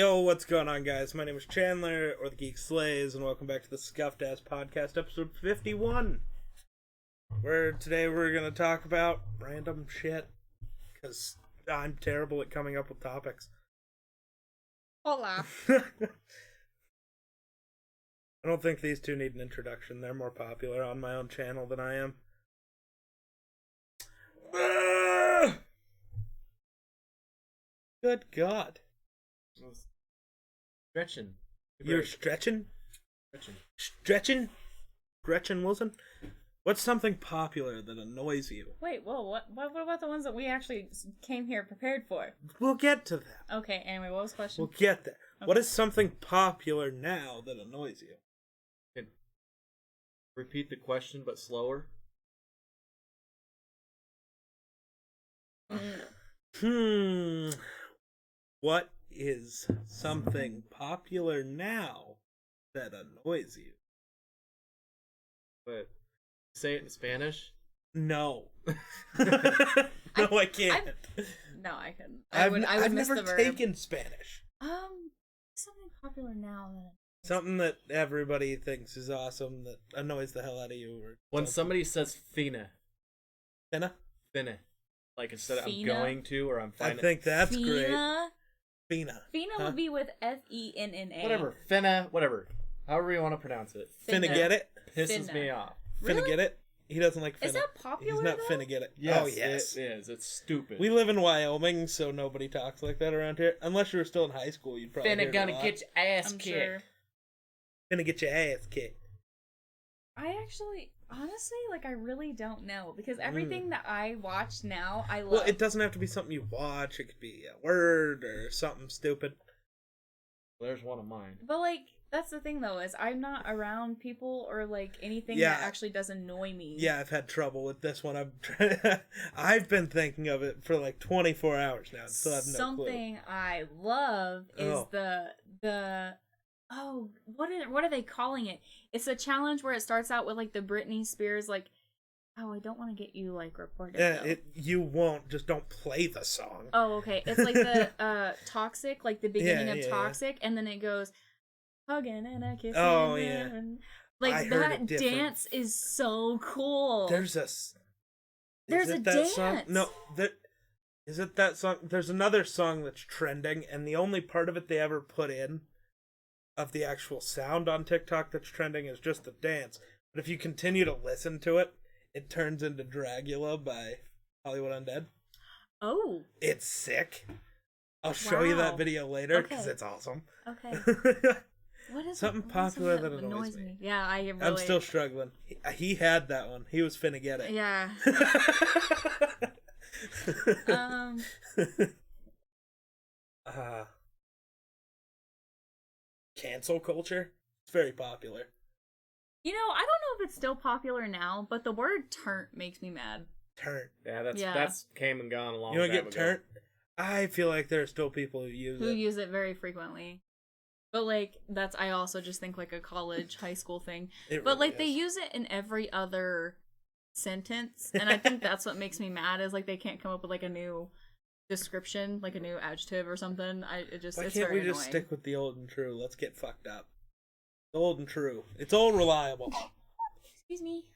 Yo, what's going on, guys? My name is Chandler, or the Geek Slays, and welcome back to the Scuffed Ass Podcast, episode 51. Where today we're going to talk about random shit, because I'm terrible at coming up with topics. Hola. I don't think these two need an introduction. They're more popular on my own channel than I am. Good God. Stretching. You're stretching? Stretching. Stretching? Gretchen Wilson? What's something popular that annoys you? Wait, whoa, what about the ones that we actually came here prepared for? We'll get to that. Okay, anyway, what was the question? We'll get there. Okay. What is something popular now that annoys you? Repeat the question, but slower. What is something popular now that annoys you? But say it in Spanish. No. No, I can't. No, I couldn't. I've would miss never the verb. taken Spanish. Something popular now that... Something that everybody thinks is awesome that annoys the hell out of you. Or When something. somebody says "fina," Finna? like instead of Fina? "I'm going to" or "I'm I fine," think that's great. Fina? Fina. Fina Huh? would be with Fenna. whatever, "fina," whatever, however you want to pronounce it, Finna Finna. get it? pisses Finna. me off. Finna Really? get it? He doesn't like finna. Is that popular, He's not though? finna get it. Yes, Oh, yes. it is. It's stupid. We live in Wyoming, so nobody talks like that around here. Unless you were still in high school, you'd probably hear finna it gonna a lot. get your ass I'm kicked. sure. Finna get your ass kicked. I actually, honestly, I really don't know. Because everything that I watch now, I love. Well, it doesn't have to be something you watch. It could be a word or something stupid. There's one of mine. But, that's the thing, though, is I'm not around people or, anything Yeah. that actually does annoy me. Yeah, I've had trouble with this one. I've been thinking of it for 24 hours now and still have no clue. Something I love is Oh. what are they calling it? It's a challenge where it starts out with the Britney Spears I don't want to get you reported. Yeah, though. you won't. Just don't play the song. Oh, okay. It's the Toxic, the beginning Yeah, of yeah, Toxic, and then it goes hugging and a kissing. Oh, yeah. And, I heard that it different. dance is so cool. There's a dance. song? No, is it that song? There's another song that's trending, and the only part of it they ever put in of the actual sound on TikTok that's trending is just the dance. But if you continue to listen to it, it turns into Dragula by Hollywood Undead. Oh. It's sick. I'll show you that Wow. video later because Okay. it's awesome. Okay. What is Something popular that annoys me. Yeah, I really. I'm still struggling. He had that one. He was finna get it. Yeah. Cancel culture. It's very popular. I don't know if it's still popular now, but the word "turnt" makes me mad. Turn. Yeah, that's Yeah. that's came and gone a long You want time to get ago. turned? I feel like there are still people who use Who it. use it very frequently. But that's I also just think a college, high school thing. It But really they is. use it in every other sentence, and I think that's what makes me mad is they can't come up with a new description, a new adjective or something. Why It's can't very we just annoying. stick with the old and true? Let's get fucked up. Old and true. It's old reliable. Excuse me.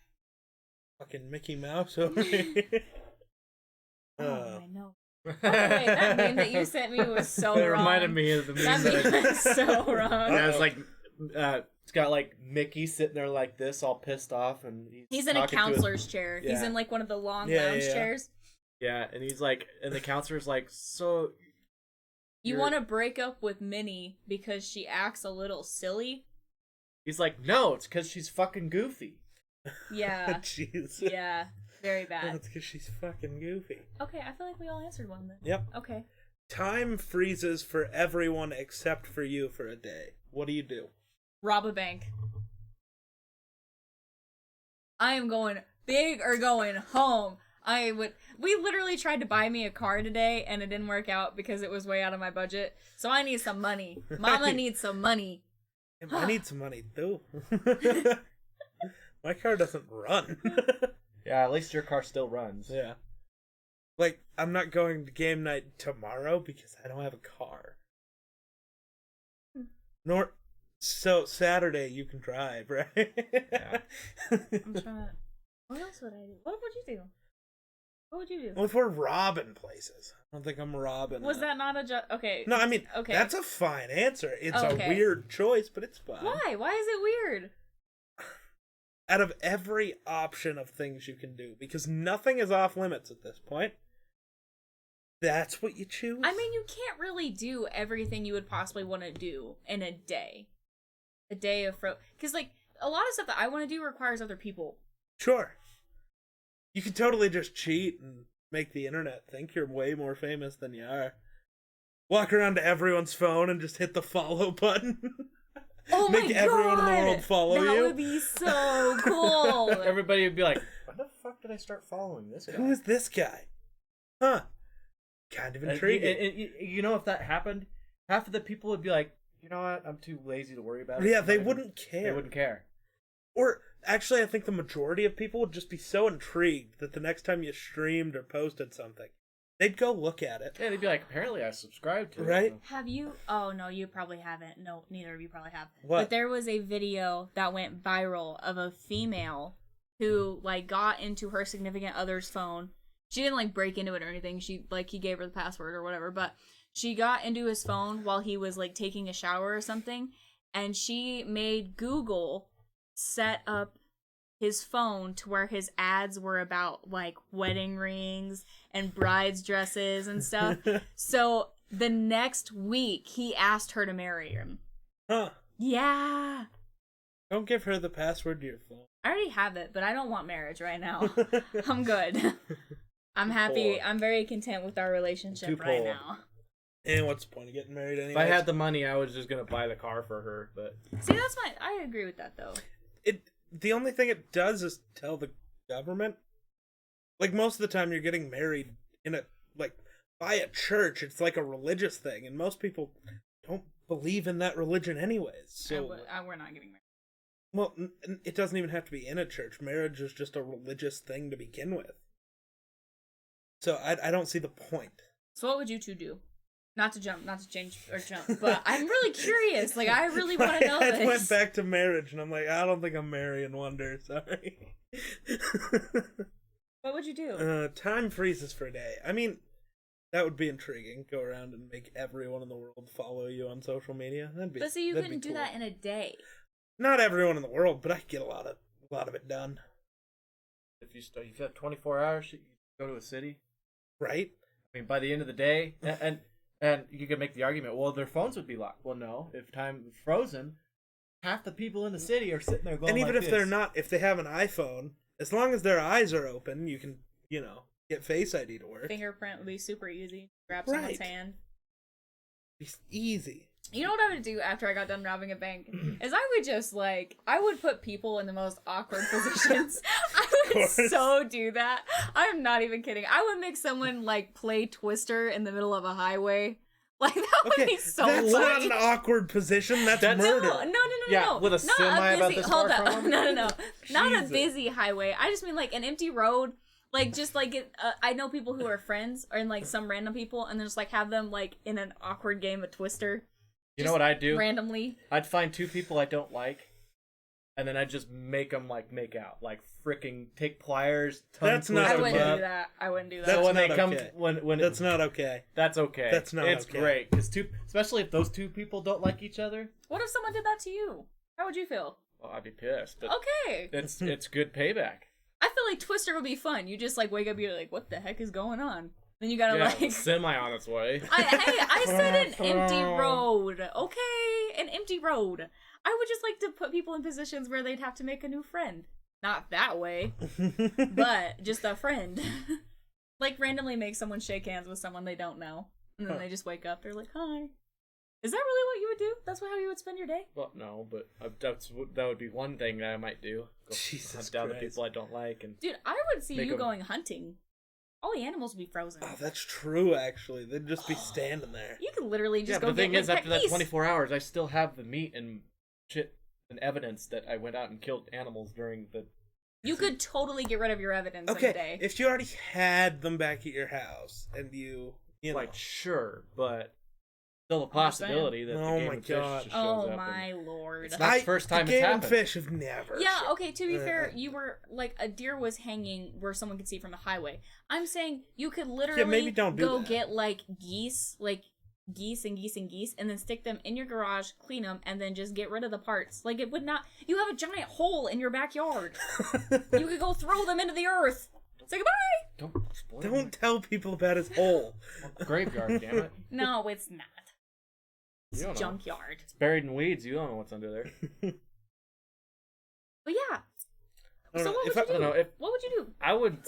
Fucking Mickey Mouse over here. Oh, I know. Oh, wait, that meme that you sent me was so It wrong. reminded me of the meme That that meme was so wrong. Yeah, it's got Mickey sitting there like this, all pissed off, and He's in a talking to his- counselor's chair. He's Yeah. in one of the long Yeah, lounge yeah, yeah. chairs. Yeah, and he's and the counselor's like, so You You're- want to break up with Minnie because she acts a little silly? he's like, no, it's because she's fucking goofy. Yeah. Jeez. Yeah. Very bad. That's because she's fucking goofy. Okay, I feel like we all answered one then. Yep. Okay. Time freezes for everyone except for you for a day. What do you do? Rob a bank. I am going big or going home. We literally tried to buy me a car today and it didn't work out because it was way out of my budget. So I need some money. Mama Right. needs some money. I need some money too. My car doesn't run. Yeah, at least your car still runs. Yeah. I'm not going to game night tomorrow because I don't have a car. So Saturday you can drive, right? Yeah. I'm trying. What else would I do? What would you do? What would you do? Well, if we're robbing places, I don't think I'm robbing. Was that not a okay? No, I mean, okay. that's a fine answer. It's Okay. a weird choice, but it's fine. Why? Why is it weird? Out of every option of things you can do, because nothing is off limits at this point, that's what you choose? I mean, you can't really do everything you would possibly want to do in a day. A day of because like a lot of stuff that I want to do requires other people. Sure. You can totally just cheat and make the internet think you're way more famous than you are. Walk around to everyone's phone and just hit the follow button. Oh Make my god! everyone in the world follow that you. would be so cool. Everybody would be like, "When the fuck did I start following this guy?" Who is this guy? Huh. Kind of intriguing. And you know, if that happened, half of the people would be like, "You know what? I'm too lazy to worry about it." Yeah, I'm they not wouldn't even- care. They wouldn't care. Or, actually, I think the majority of people would just be so intrigued that the next time you streamed or posted something, they'd go look at it. Yeah, they'd be like, "Apparently, I subscribed to it." Right? Have you? Oh no, you probably haven't. No, neither of you probably have. What? But there was a video that went viral of a female who like got into her significant other's phone. She didn't like break into it or anything. She like he gave her the password or whatever, but she got into his phone while he was like taking a shower or something, and she made Google set up his phone to where his ads were about like wedding rings and brides dresses and stuff. So the next week he asked her to marry him. Huh. Yeah. Don't give her the password to your phone. I already have it, but I don't want marriage right now. I'm good. I'm happy. Poor. I'm very content with our relationship Too right poor. now. And what's the point of getting married anyway? If I had the money, I was just gonna buy the car for her. But See, that's my I agree with that though. The only thing it does is tell the government. Like, most of the time you're getting married in by a church. It's like a religious thing, and most people don't believe in that religion anyways. So, We're not getting married. well, it doesn't even have to be in a church. Marriage is just a religious thing to begin with. So I don't see the point. So what would you two do? Not to change or jump, but I'm really curious. Like, I really want to know I this. went back to marriage, and I'm like, I don't think I'm marrying Wonder. Sorry. What would you do? Time freezes for a day. I mean, that would be intriguing. Go around and make everyone in the world follow you on social media. But see, you couldn't do that in a day. Not everyone in the world, but I could get a lot of it done. if you have 24 hours, you go to a city. Right? I mean, by the end of the day, and you could make the argument, well, their phones would be locked. Well, no, if time was frozen, half the people in the city are sitting there going. And even like if they're this. not, if they have an iPhone, as long as their eyes are open, you can, get Face ID to work. Fingerprint would be super easy. Grab someone's Right. hand. It's easy. You know what I would do after I got done robbing a bank? Is I would just I would put people in the most awkward positions. I would course. so do that. I'm not even kidding. I would make someone play Twister in the middle of a highway. Like, that would Okay, be so that's funny. not an awkward position. That's That's- murder. No. Yeah, with a Not semi about busy, this hold far up. from 'em? No. Not a Jesus. busy highway. I just mean an empty road. I know people who are friends or in some random people, and then just have them in an awkward game of Twister. You know what I'd do? Randomly. I'd find two people I don't like, and then I'd just make them make out, freaking take pliers. That's not I okay. wouldn't do that. I wouldn't do that. That's So when they not come, okay. when That's not okay. that's okay. That's not It's okay. great because especially if those two people don't like each other. What if someone did that to you? How would you feel? Well, I'd be pissed. But Okay. it's good payback. I feel like Twister would be fun. You just wake up, you're like, what the heck is going on? Then you gotta Yeah, semi on its way. I said an empty road. Okay, an empty road. I would just like to put people in positions where they'd have to make a new friend. Not that way, but just a friend. Randomly make someone shake hands with someone they don't know. And then they just wake up, they're like, hi. Is that really what you would do? That's how you would spend your day? Well, no, but that would be one thing that I might do. Go Jesus hunt down the Christ. people I don't like, and Dude, I would see Make you 'em- going hunting. All the animals would be frozen. Oh, that's true, actually. They'd just be standing there. You could literally just yeah. go But the thing get is, after that geese. 24 hours, I still have the meat and shit and evidence that I went out and killed animals during the. You could totally get rid of your evidence in a Okay, day. if you already had them back at your house, and you know. Sure, but Still a possibility that the Oh Game my and Fish God. just shows Oh up. my And lord. It's not the first time the it's Game and happened. Fish have never. Yeah, okay, to be fair, you were like a deer was hanging where someone could see from the highway. I'm saying you could literally maybe don't do go that. get like geese and then stick them in your garage, clean them, and then just get rid of the parts. Like it would not. You have a giant hole in your backyard. You could go throw them into the earth. Say goodbye. Don't spoil Don't tell people about his hole. my graveyard, damn it. No, it's not. It's You don't know. junkyard. It's buried in weeds. You don't know what's under there. But yeah. I don't So know, what if would I- you do? I don't know, if- What would you do? I would.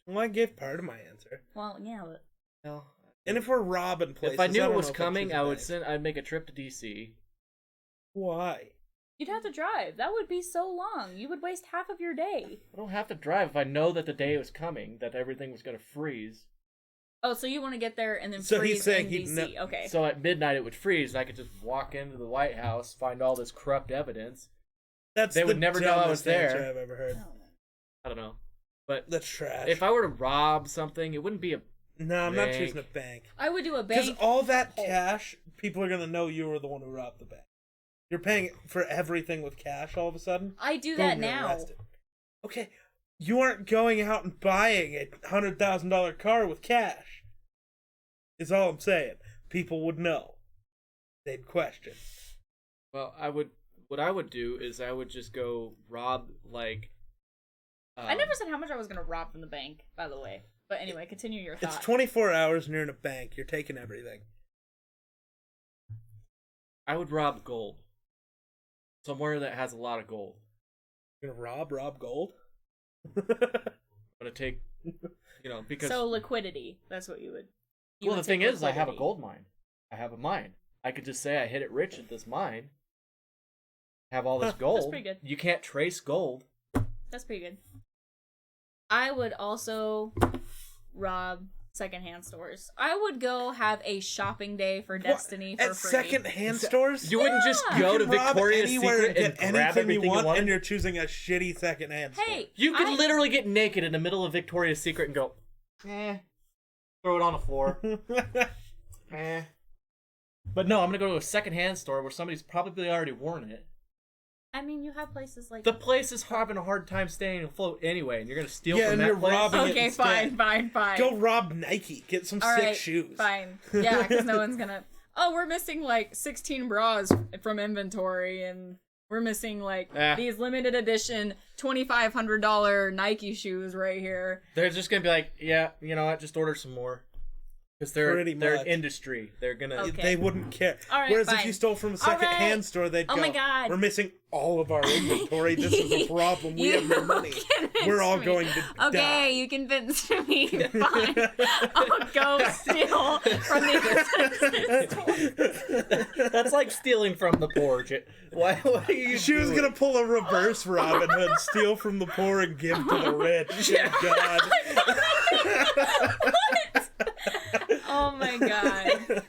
Well, I gave part of my answer. Well, yeah, but Well, And if we're robbing places, if I knew don't it was know if I'd coming, choose a I would bank. send. I'd make a trip to DC. Why? you'd have to drive. That would be so long. You would waste half of your day. I don't have to drive if I know that the day was coming, that everything was gonna freeze. Oh, so you want to get there and then So freeze he's saying in he'd DC. ne- Okay. So at midnight it would freeze, and I could just walk into the White House, find all this corrupt evidence. That's They the would never know I was dumbest answer there. I've ever heard. I don't know, but That's trash. if I were to rob something, it wouldn't be a. No, I'm not Bank. choosing a bank. I would do a Because bank. all that cash, people are gonna know you were the one who robbed the bank. You're paying for everything with cash all of a sudden. I do Boom, that you're now. arrested. Okay, you aren't going out and buying a $100,000 car with cash. Is all I'm saying. People would know. They'd question. Well, I would. What I would do is I would just go rob like. I never said how much I was going to rob from the bank, by the way. But anyway, continue your thought. It's 24 hours and you're in a bank. You're taking everything. I would rob gold. Somewhere that has a lot of gold. You're gonna rob gold? I'm gonna take, because So liquidity. That's what you would. you well, would the thing take is, I have a liquidity. gold mine. I have a mine. I could just say I hit it rich at this mine. Have all this gold. pretty good. You can't trace gold. That's pretty good. I would also rob secondhand stores. I would go have a shopping day for Destiny for At free. second-hand stores? You wouldn't just Yeah. go You to can rob Victoria's anywhere Secret and get grab anything everything you want, wanted. and you're choosing a shitty second-hand store. Hey, You could I- literally get naked in the middle of Victoria's Secret and go, throw it on the floor. But no, I'm gonna go to a secondhand store where somebody's probably already worn it. I mean, you have places like The place is having a hard time staying afloat anyway, and you're gonna steal Yeah, from and that you're place. robbing it Okay, instead. fine. Go rob Nike. Get some All sick right, shoes. fine. Yeah, because no one's gonna. Oh, we're missing like 16 bras from inventory, and we're missing like these limited edition $2,500 Nike shoes right here. They're just gonna be like, yeah, you know what? Just order some more, because they're Pretty they're much. industry. They're gonna. Okay. They wouldn't care. All right, Whereas if fine. you stole from a All right. second-hand store, they'd Oh go, my God. we're missing all of our inventory. This is a problem. We have no money. We're all going to die. Okay, you convinced me. Fine. I'll go steal from the. That's like stealing from the poor. Why are you? She was gonna pull a reverse Robin Hood, steal from the poor and give to the rich. Yeah. God. Oh my God.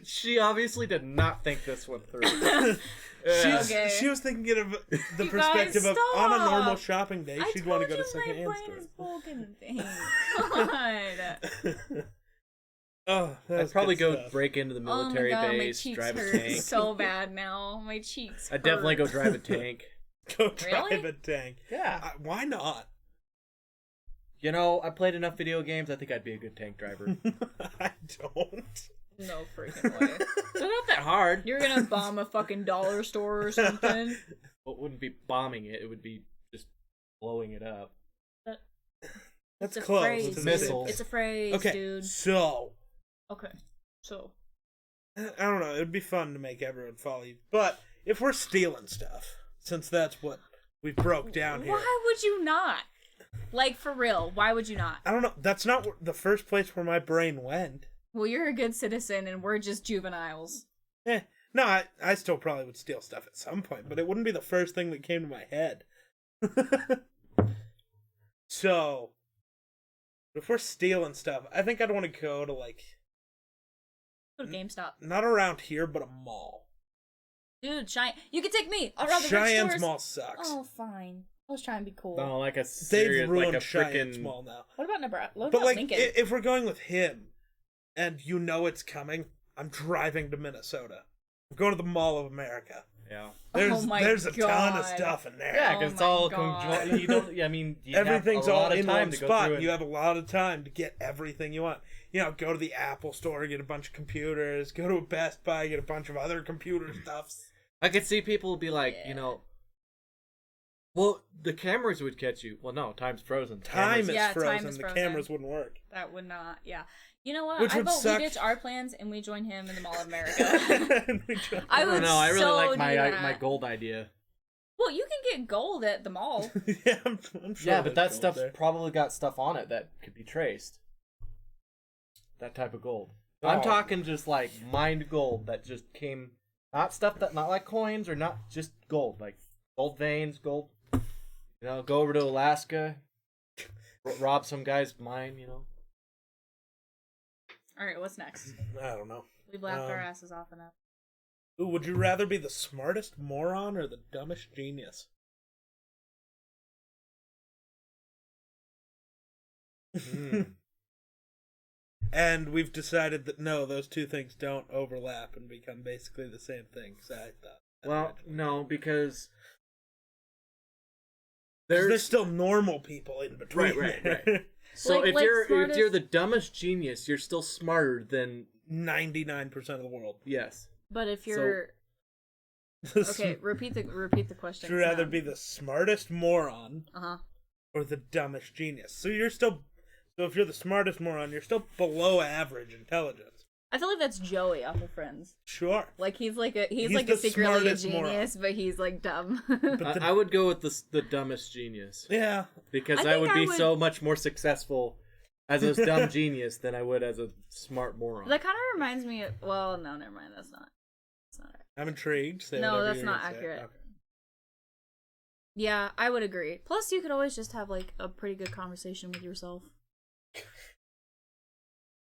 She obviously did not think this one through. Okay. She was thinking of the You perspective guys, of on a stop. normal shopping day, she'd want to go to my second-hand brain stores. is broken. God. Oh, I'd probably go stuff. break into the Oh my military God, my base, cheeks drive a hurt tank. so bad now. My cheeks. I'd definitely go hurt. drive a tank. Go drive Really? a tank. Yeah. Why not? You know, I played enough video games. I think I'd be a good tank driver. I don't. No freaking way. They're not that hard. You're gonna bomb a fucking dollar store or something? Well, it wouldn't be bombing it. It would be just blowing it up. That's It's a close. phrase. to the Missiles. same It's a phrase, thing. Okay, dude. so Okay, so I don't know. It'd be fun to make everyone follow you, but if we're stealing stuff, since that's what we broke down here, why would you not? Like for real, why would you not? I don't know. That's not the first place where my brain went. Well, you're a good citizen, and we're just juveniles. No, I still probably would steal stuff at some point, but it wouldn't be the first thing that came to my head. So, if we're stealing stuff, I think I'd want to go to, like, Go to GameStop, not around here, but a mall. dude. You can take me. I'll rather rich Cheyenne's stores. Mall sucks. Oh, fine. I was trying to be cool. No, like a They've serious, ruined like a Cheyenne's freaking. Mall now. What about Nebraska? What But, about like, Lincoln? if we're going with him, and you know it's coming, I'm driving to Minnesota. I'm going to the Mall of America. Yeah. There's a ton of God. stuff in there. Yeah, Oh because it's my all God. you don't. I mean, you Everything's have a all lot of in time one to go spot. through and- You have a lot of time to get everything you want. Go to the Apple store, get a bunch of computers, go to a Best Buy, get a bunch of other computer stuffs. I could see people be like, well, the cameras would catch you. Well, no, time's frozen. Time is Yeah, time frozen. is The frozen. cameras wouldn't work. That would not. Yeah. You know what? Which I would vote suck. we ditch our plans and we join him in the Mall of America. I I don't would know. I really so like do my that. gold idea. Well, you can get gold at the mall. Yeah, I'm sure. Yeah, but that there's stuff's gold there. probably got stuff on it that could be traced. That type of gold. Oh. I'm talking just like mined gold that just came, not stuff that, not like coins or not just gold, like gold veins, gold. Go over to Alaska, rob some guy's mine. All right, what's next? I don't know. We've laughed our asses off enough. Ooh, would you rather be the smartest moron or the dumbest genius? And we've decided that no, those two things don't overlap and become basically the same thing. So I thought. Well, no, because There's still normal people in between. Right. So Like if you're smartest- the dumbest genius, you're still smarter than 99% of the world. yes. But if you're okay, repeat the question. Would you rather be the smartest moron Uh-huh. or the dumbest genius? So if you're the smartest moron, you're still below average intelligence. I feel like that's Joey off of Friends. Sure. Like he's like He's a the secretly a smartest genius, but he's like dumb. I would go with the dumbest genius Yeah. because I I think would I be would- so much more successful as a dumb genius than I would as a smart moron. That kind of reminds me of, well, no, never mind. That's not right. I'm intrigued. Say No, whatever that's you're not gonna say. accurate. Okay. Yeah, I would agree. Plus, you could always just have like a pretty good conversation with yourself.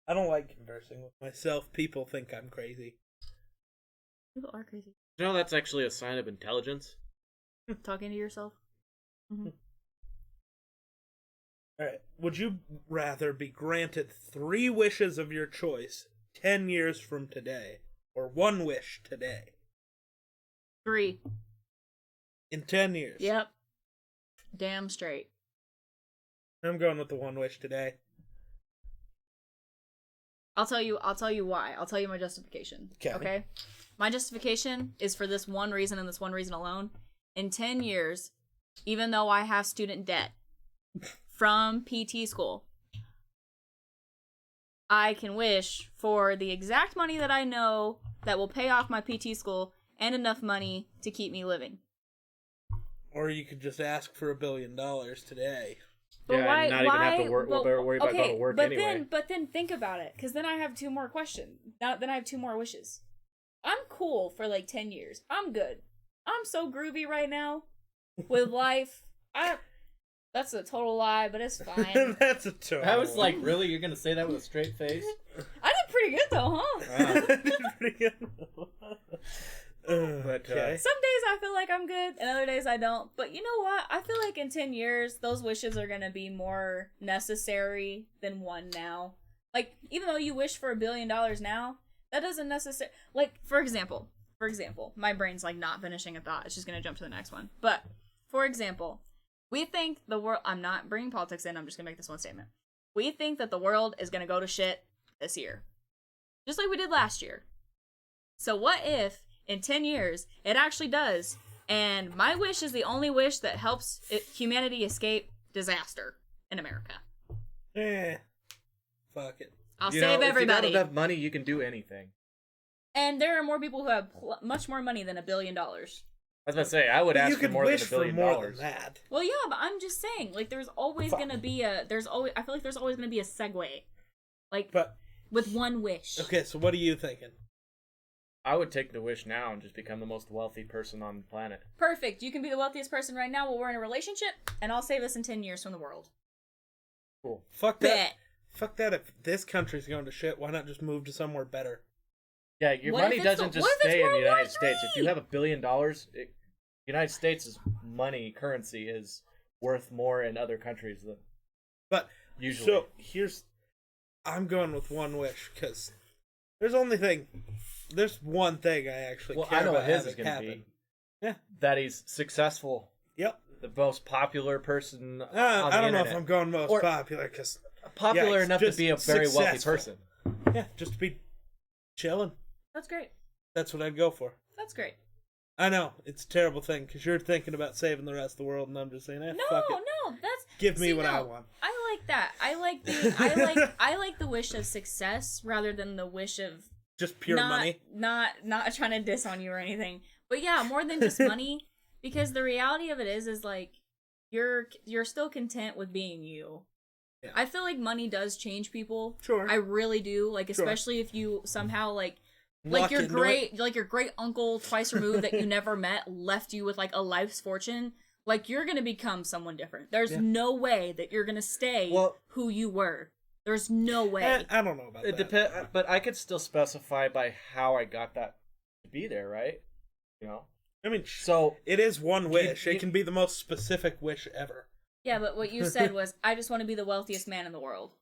I don't like conversing with myself. People think I'm crazy. People are crazy. That's actually a sign of intelligence. Talking to yourself. Mm-hmm. All right. Would you rather be granted 3 wishes of your choice 10 years from today, or 1 wish today 3. in 10 years? Yep. Damn straight. I'm going with the 1 wish today. I'll tell you why. I'll tell you my justification. Okay? My justification is for this one reason and this one reason alone. In 10 years, even though I have student debt from PT school, I can wish for the exact money that I know that will pay off my PT school and enough money to keep me living. Or you could just ask for $1 billion today. But Yeah, why? and not even why, have to worry about going to work but anyway. But then think about it, because then I have 2 more questions. Then I have 2 more wishes. I'm cool for like 10 years. I'm good. I'm so groovy right now with life. That's a total lie, but it's fine. That's a total. I was like, really? You're going to say that with a straight face? I did pretty good though, huh? Pretty good. But, Okay. Some days I feel like I'm good, and other days I don't. But you know what? I feel like in 10 years, those wishes are going to be more necessary than one now. Like, even though you wish for $1 billion now, that doesn't necessarily... Like, for example, my brain's like not finishing a thought. It's just going to jump to the next one. But, for example, we think the world... I'm not bringing politics in. I'm just going to make this one statement. We think that the world is going to go to shit this year. Just like we did last year. So what if... in 10 years, it actually does. And my wish is the only wish that helps humanity escape disaster in America. Fuck it. I'll save everybody. If you got enough money, you can do anything. And there are more people who have much more money than $1 billion. I was about to say, I would ask You for could more than wish $1 for billion. more than that. Well, yeah, but I'm just saying, like, there's always gonna be I feel like there's always gonna be a segue. Like, But with one wish. okay, so what are you thinking? I would take the wish now and just become the most wealthy person on the planet. Perfect. You can be the wealthiest person right now while we're in a relationship, and I'll save us in 10 years from the world. Cool. Fuck that. Bet. Fuck that. If this country's going to shit, why not just move to somewhere better? Yeah, your What money if it's doesn't the- just what if it's stay in the World War United States. If you III? have $1 billion, United States' money currency is worth more in other countries than But usually. so I'm going with one wish because There's one thing I actually Well, care I know what about his is having going to happen. be. Yeah. That he's successful, Yep. the most popular person. on I the don't know if internet. I'm going most Or- popular because Popular yeah, enough to just be a very wealthy successful. person. yeah, just to be chilling. That's great. That's what I'd go for. That's great. I know it's a terrible thing because you're thinking about saving the rest of the world, and I'm just saying, No, fuck it. no, that's Give me see, what no, I want. I like that. I like the wish of success rather than the wish of Just pure not, money. Not trying to diss on you or anything. But yeah, more than just money. Because the reality of it is like you're still content with being you. Yeah. I feel like money does change people. Sure. I really do. Like Sure. especially if you somehow like Luck your into great it. like your great uncle twice removed that you never met left you with like a life's fortune. Like you're gonna become someone different. There's Yeah. no way that you're gonna stay Well- who you were. There's no way. I don't know about It that. depends, but I could still specify by how I got that to be there, right? You know. I mean, So it is one wish. you- It can be the most specific wish ever. Yeah, but what you said was, I just want to be the wealthiest man in the world.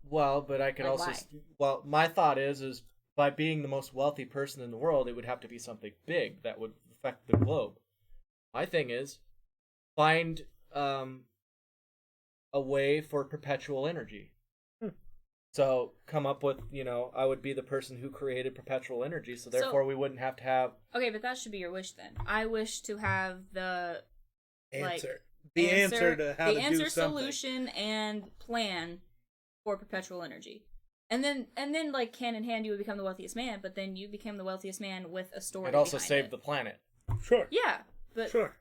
well, but I could Like, also. why? Well, my thought is by being the most wealthy person in the world, it would have to be something big that would affect the globe. My thing is find a way for perpetual energy. So come up with, I would be the person who created perpetual energy, so therefore we wouldn't have to have. Okay, but that should be your wish then. I wish to have the like, Answer. The answer to how the to answer, do something. solution, and plan for perpetual energy. And then like hand in hand you would become the wealthiest man, but then you became the wealthiest man with a story. And also behind save it. the planet. Sure. Yeah, but Sure.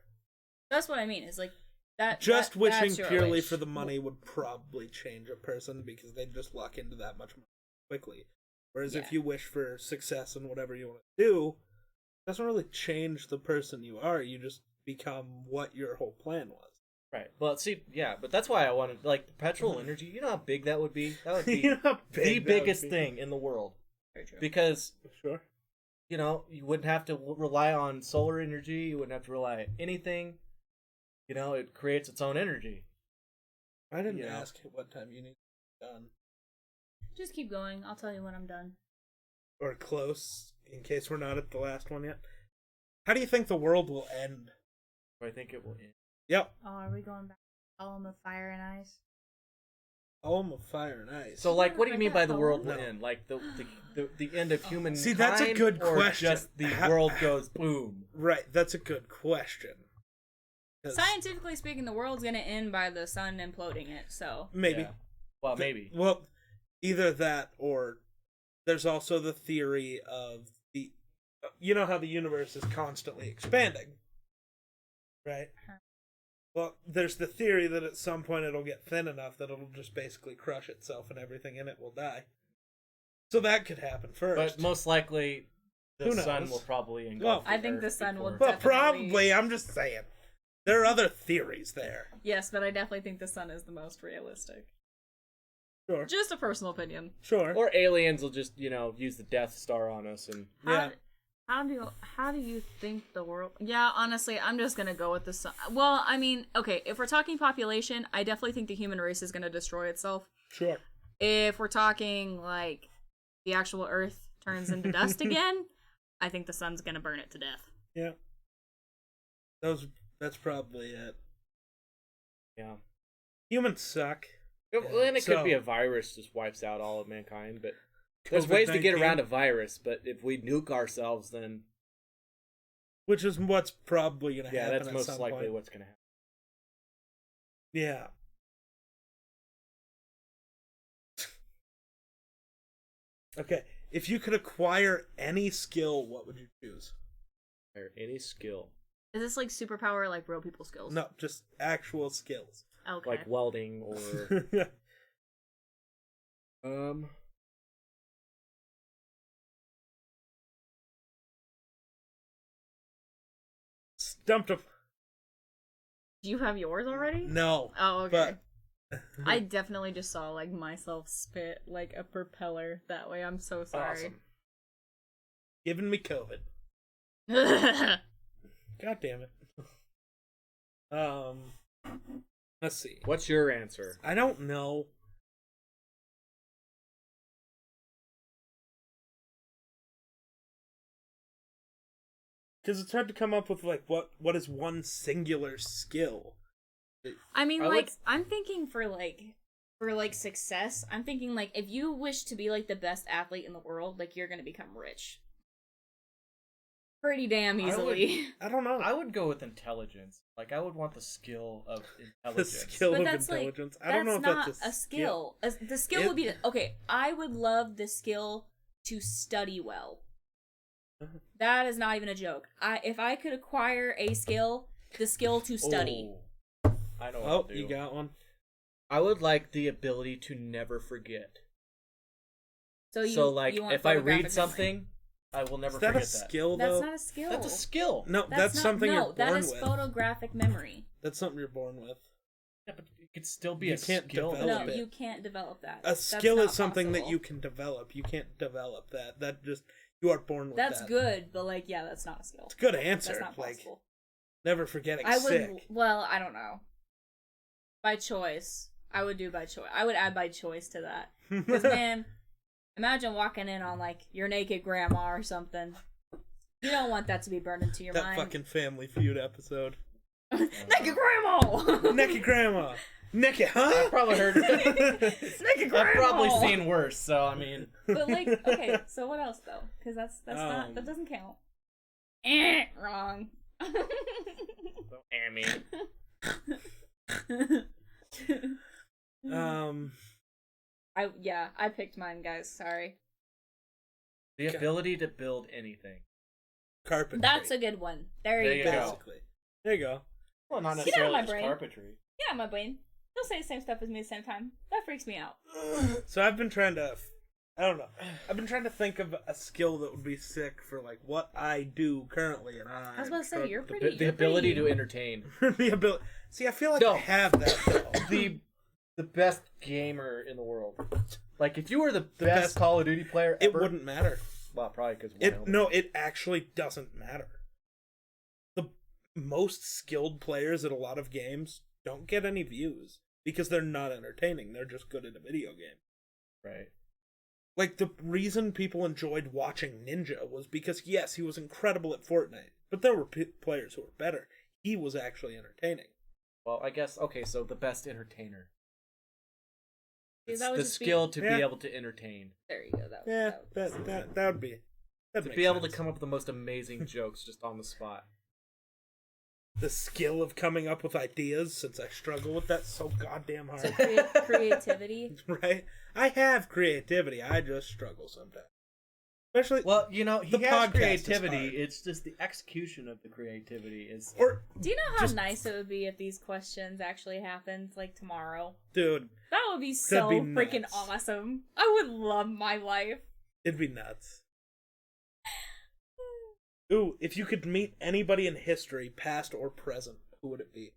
that's what I mean. Is like that. Just wishing that's your purely wish. for the money would probably change a person because they'd just lock into that much more quickly. Whereas Yeah. if you wish for success in whatever you want to do, it doesn't really change the person you are. You just become what your whole plan was. Right. Well, see, yeah, but that's why I wanted perpetual energy. You know how big that would be? That would be You know how the big that would biggest be? thing in the world. Very true. Because Sure. you wouldn't have to rely on solar energy. You wouldn't have to rely on anything. It creates its own energy. I didn't You know. ask what time you need done Just keep going. I'll tell you when I'm done. or close in case we're not at the last one yet. How do you think the world will end? I think it will end. Yep. Oh, are we going back to Column of Fire and Ice? Home of Fire and Ice. So, like, what do you Like mean that by the poem? world will No. end? Like the end of human. See, that's a good question. Just the How- world goes boom. Right, that's a good question. 'Cause Scientifically speaking, the world's gonna end by the sun imploding it. So maybe. Yeah. Well, maybe. Well, either that or there's also the theory of the. You know how the universe is constantly expanding, right? Well, there's the theory that at some point it'll get thin enough that it'll just basically crush itself and everything in it will die. So that could happen first. But most likely, the Who sun knows? will probably engulf. Well, the I think Earth the sun will before- Well, definitely- probably. I'm just saying. There are other theories there. yes, but I definitely think the sun is the most realistic. Sure. Just a personal opinion. Sure. Or aliens will just use the Death Star on us and. Yeah. How do you think the world? Yeah, honestly, I'm just gonna go with the sun. Well, I mean, okay, if we're talking population, I definitely think the human race is gonna destroy itself. Sure. If we're talking like the actual Earth turns into dust again, I think the sun's gonna burn it to death. Yeah. That's probably it. Yeah. Humans suck. Well, and it So- could be a virus just wipes out all of mankind, but there's ways to get COVID-19, around a virus. But if we nuke ourselves, then which is what's probably gonna yeah, happen. that's at most some likely point. what's gonna happen. Yeah. Okay, if you could acquire any skill, what would you choose? Or any skill Is this like superpower, like real people skills? No, just actual skills. Okay. like welding or Stumped him. Do you have yours already? No. Oh, okay. But I definitely just saw like myself spit like a propeller that way. I'm so sorry. awesome. giving me COVID. God damn it. Let's see. What's your answer? I don't know. Because it's hard to come up with like what is one singular skill. I mean, I like, would- I'm thinking for success, I'm thinking, like, if you wish to be, like, the best athlete in the world, like, you're gonna become rich. Pretty damn easily. I don't know. I would go with intelligence. Like, I would want the skill of The intelligence. skill But of that's, like, intelligence. I don't know if not that's a skill. The skill would be, okay, I would love the skill to study well. That is not even a joke. If I could acquire a skill, the skill to study. Oh, I know what I'll Oh, do. you got one. I would like the ability to never forget. So like, you want if I read photographic something, memory. I will never Is that forget a skill That's though? not a skill. That's a skill. No, that's not, something no, you're born that is with. photographic memory. That's something you're born with. Yeah, but it could still be You a can't skill. develop No, it. you can't develop that. A That's skill not is something that possible. you can develop. You can't develop that. That just you are born with That's that. good, but like, yeah, that's not a skill. It's a good answer. That's not Like possible. never forgetting I would. sick. Well, I don't know. By choice, I would do by choice. I would add by choice to that. Because man, imagine walking in on like your naked grandma or something. You don't want that to be burned into your that mind. fucking Family Feud episode. Naked grandma. Naked grandma. Naked, huh? I've probably heard. Naked grandma. I've probably seen worse. So I mean, But like, okay, so what else though? Because that's not that doesn't count. Wrong. I mean, I picked mine, guys. Sorry. the ability to build anything. Carpentry. That's a good one. There There you you go. go. basically. There you go. Well, not Get out of necessarily my just brain. carpentry. Yeah, my brain. Don't say the same stuff as me at the same time. That freaks me out. So I've been trying to, I don't know. I've been trying to think of a skill that would be sick for like what I do currently, and I was about to say you're The, pretty. the you're ability pretty... to entertain. the ability. See, I feel like No. I have that though. The best gamer in the world. Like if you were the best best- Call of Duty player It ever, wouldn't matter. well, probably because It actually doesn't matter. The most skilled players at a lot of games don't get any views because they're not entertaining. They're just good at a video game. right. Like, the reason people enjoyed watching Ninja was because, yes, he was incredible at Fortnite, but there were players who were better. He was actually entertaining. Well, I guess okay. So the best entertainer. Yeah, It's that would the just be- skill to Yeah. be able to entertain, There you go. Yeah, that would be. That'd to make be able to sense. come up with the most amazing jokes just on the spot. The skill of coming up with ideas, since I struggle with that so goddamn hard. Creativity. Right? I have creativity. I just struggle sometimes. Especially, Well, you know, he The has podcast is creativity. hard. It's just the execution of the creativity is. or Do you know how Just- nice it would be if these questions actually happened, like tomorrow? dude, That would be so be freaking nuts. awesome. I would love my life. it'd be nuts. Ooh, if you could meet anybody in history, past or present, who would it be?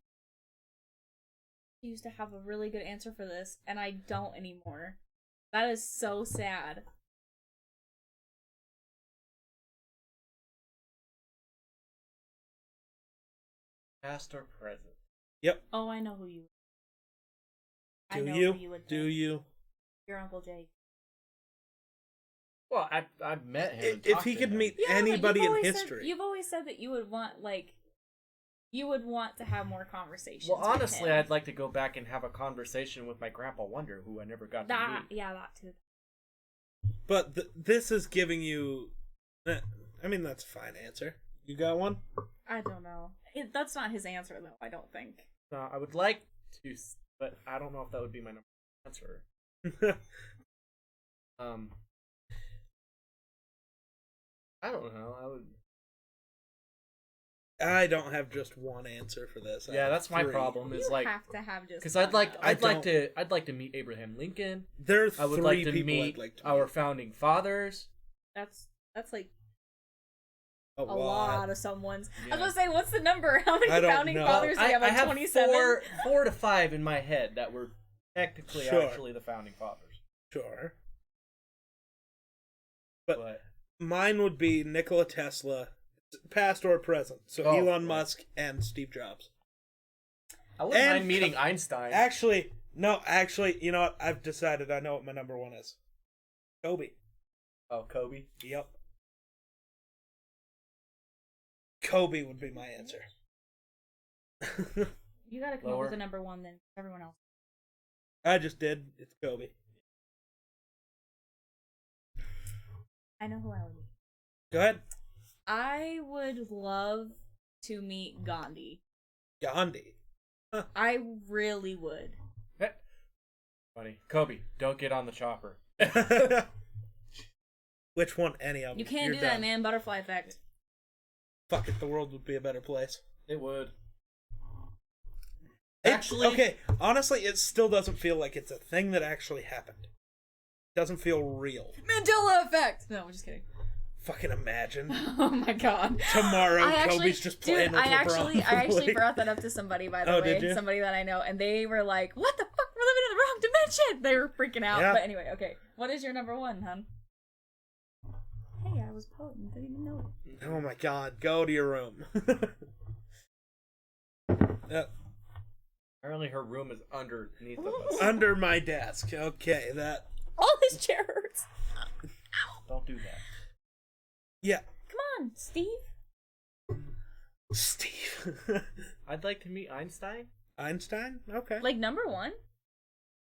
I used to have a really good answer for this, and I don't anymore. That is so sad. Past or present? Yep. Oh, I know who you. I Do know you? who you would. Do pick. you? Your Uncle Jake. Well, I've met him. and If talked he to could him. meet Yeah, but anybody you've in always history. Said, you've always said that you would want you would want to have more conversations. Well, with honestly, him. I'd like to go back and have a conversation with my grandpa Wonder, who I never got to that. meet. Yeah, that too. But this is giving you. I mean, that's a fine answer. You got one? I don't know. That's not his answer, though. I don't think. I would like to, but I don't know if that would be my number one answer. I don't know. I would. I don't have just one answer for this. I Yeah, have that's my three. problem. Is You like have to have just. because one, I'd like though. I'd like to meet Abraham Lincoln. There are I would three like to people meet I'd like to our meet. founding fathers. That's like a a lot of someone's. Yeah. I was gonna say, what's the number? How many I don't founding know. fathers do we have? I Like have 27. four to five in my head that were technically Sure. actually the founding fathers. Sure. But But mine would be Nikola Tesla, past or present. So Oh, Elon right. Musk and Steve Jobs. I wouldn't And mind meeting Einstein. Actually, you know what? I've decided I know what my number one is. Kobe. Oh, Kobe. Yep. Kobe would be my answer. You gotta come Lower. up with a number one then everyone else. I just did. It's Kobe. I know who I would be. Go ahead. I would love to meet Gandhi. Gandhi. I really would. Funny. Kobe, don't get on the chopper. Which one? Any of them? You can't You're do that, done. man. Butterfly effect. Fuck it. The world would be a better place. It would. Actually, okay. Honestly, it still doesn't feel like it's a thing that actually happened. It doesn't feel real. Mandela effect. No, I'm just kidding. Fucking imagine Oh my god. tomorrow I actually, Kobe's just playing dude, with I LeBron. actually brought that up to somebody, by the Oh, way. did you? Somebody that I know, and they were like, "What the fuck? We're living in the wrong dimension." They were freaking out. Yeah. But anyway, okay. What is your number one, hun? Hey, I was potent. Didn't even know it. Oh my god, go to your room. Apparently her room is underneath of us. Under my desk. Okay, that. All his chair hurts. Don't do that. Yeah. Come on, Steve. Steve. I'd like to meet Einstein. Einstein? Okay. Like number one.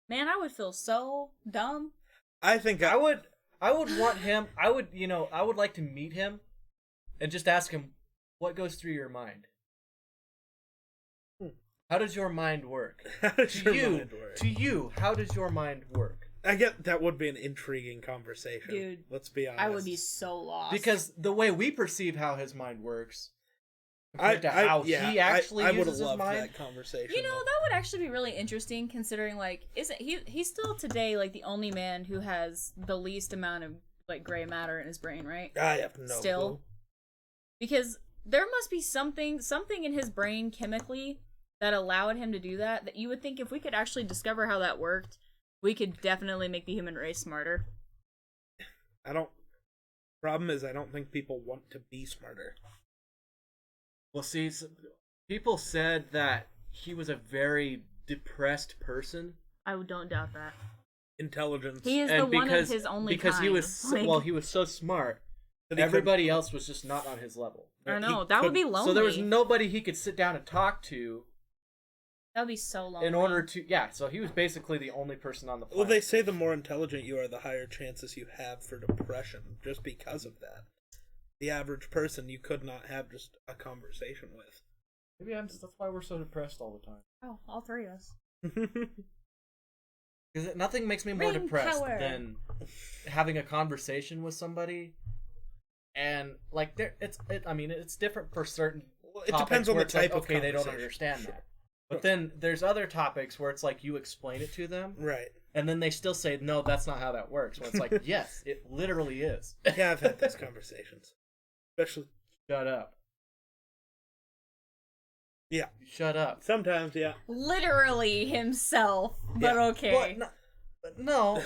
Man, I would feel so dumb. I think I would want him. I would like to meet him, and just ask him what goes through your mind. How does your mind work? How does To your you, mind work? to you, how does your mind work? I get that would be an intriguing conversation. Dude, let's be honest. I would be so lost. Because the way we perceive how his mind works, I, compared to how yeah, he actually I would have uses his loved mind. that conversation. you know, that would actually be really interesting, considering like, isn't he's still today like the only man who has the least amount of like gray matter in his brain, right? I have no Still. clue. Because there must be something in his brain chemically that allowed him to do that. That you would think if we could actually discover how that worked, we could definitely make the human race smarter. Problem is, I don't think people want to be smarter. Well, see, people said that he was a very depressed person. I don't doubt that. Intelligence. He is the And one of his only because kind. he was Like, he was so smart. That he Everybody else was just not on his level. I know he that would be couldn't- lonely. So there was nobody he could sit down and talk to That would be so lonely. in order to so he was basically the only person on the planet. Well, they say the more intelligent you are, the higher chances you have for depression, just because of that. The average person you could not have just a conversation with. Maybe that's why we're so depressed all the time. Oh, all three of us. Because nothing makes me more Brain depressed power. than having a conversation with somebody, and like it's different for certain. Well, it topics depends on where the it's like, type of okay, they don't conversation. understand that. But then there's other topics where it's like you explain it to them, Right. and then they still say, "No, that's not how that works." When it's like, "Yes, it literally is." Yeah, I've had those conversations. Especially, Shut up. yeah. Shut up. Sometimes, yeah. Literally himself, but Yeah. okay. No.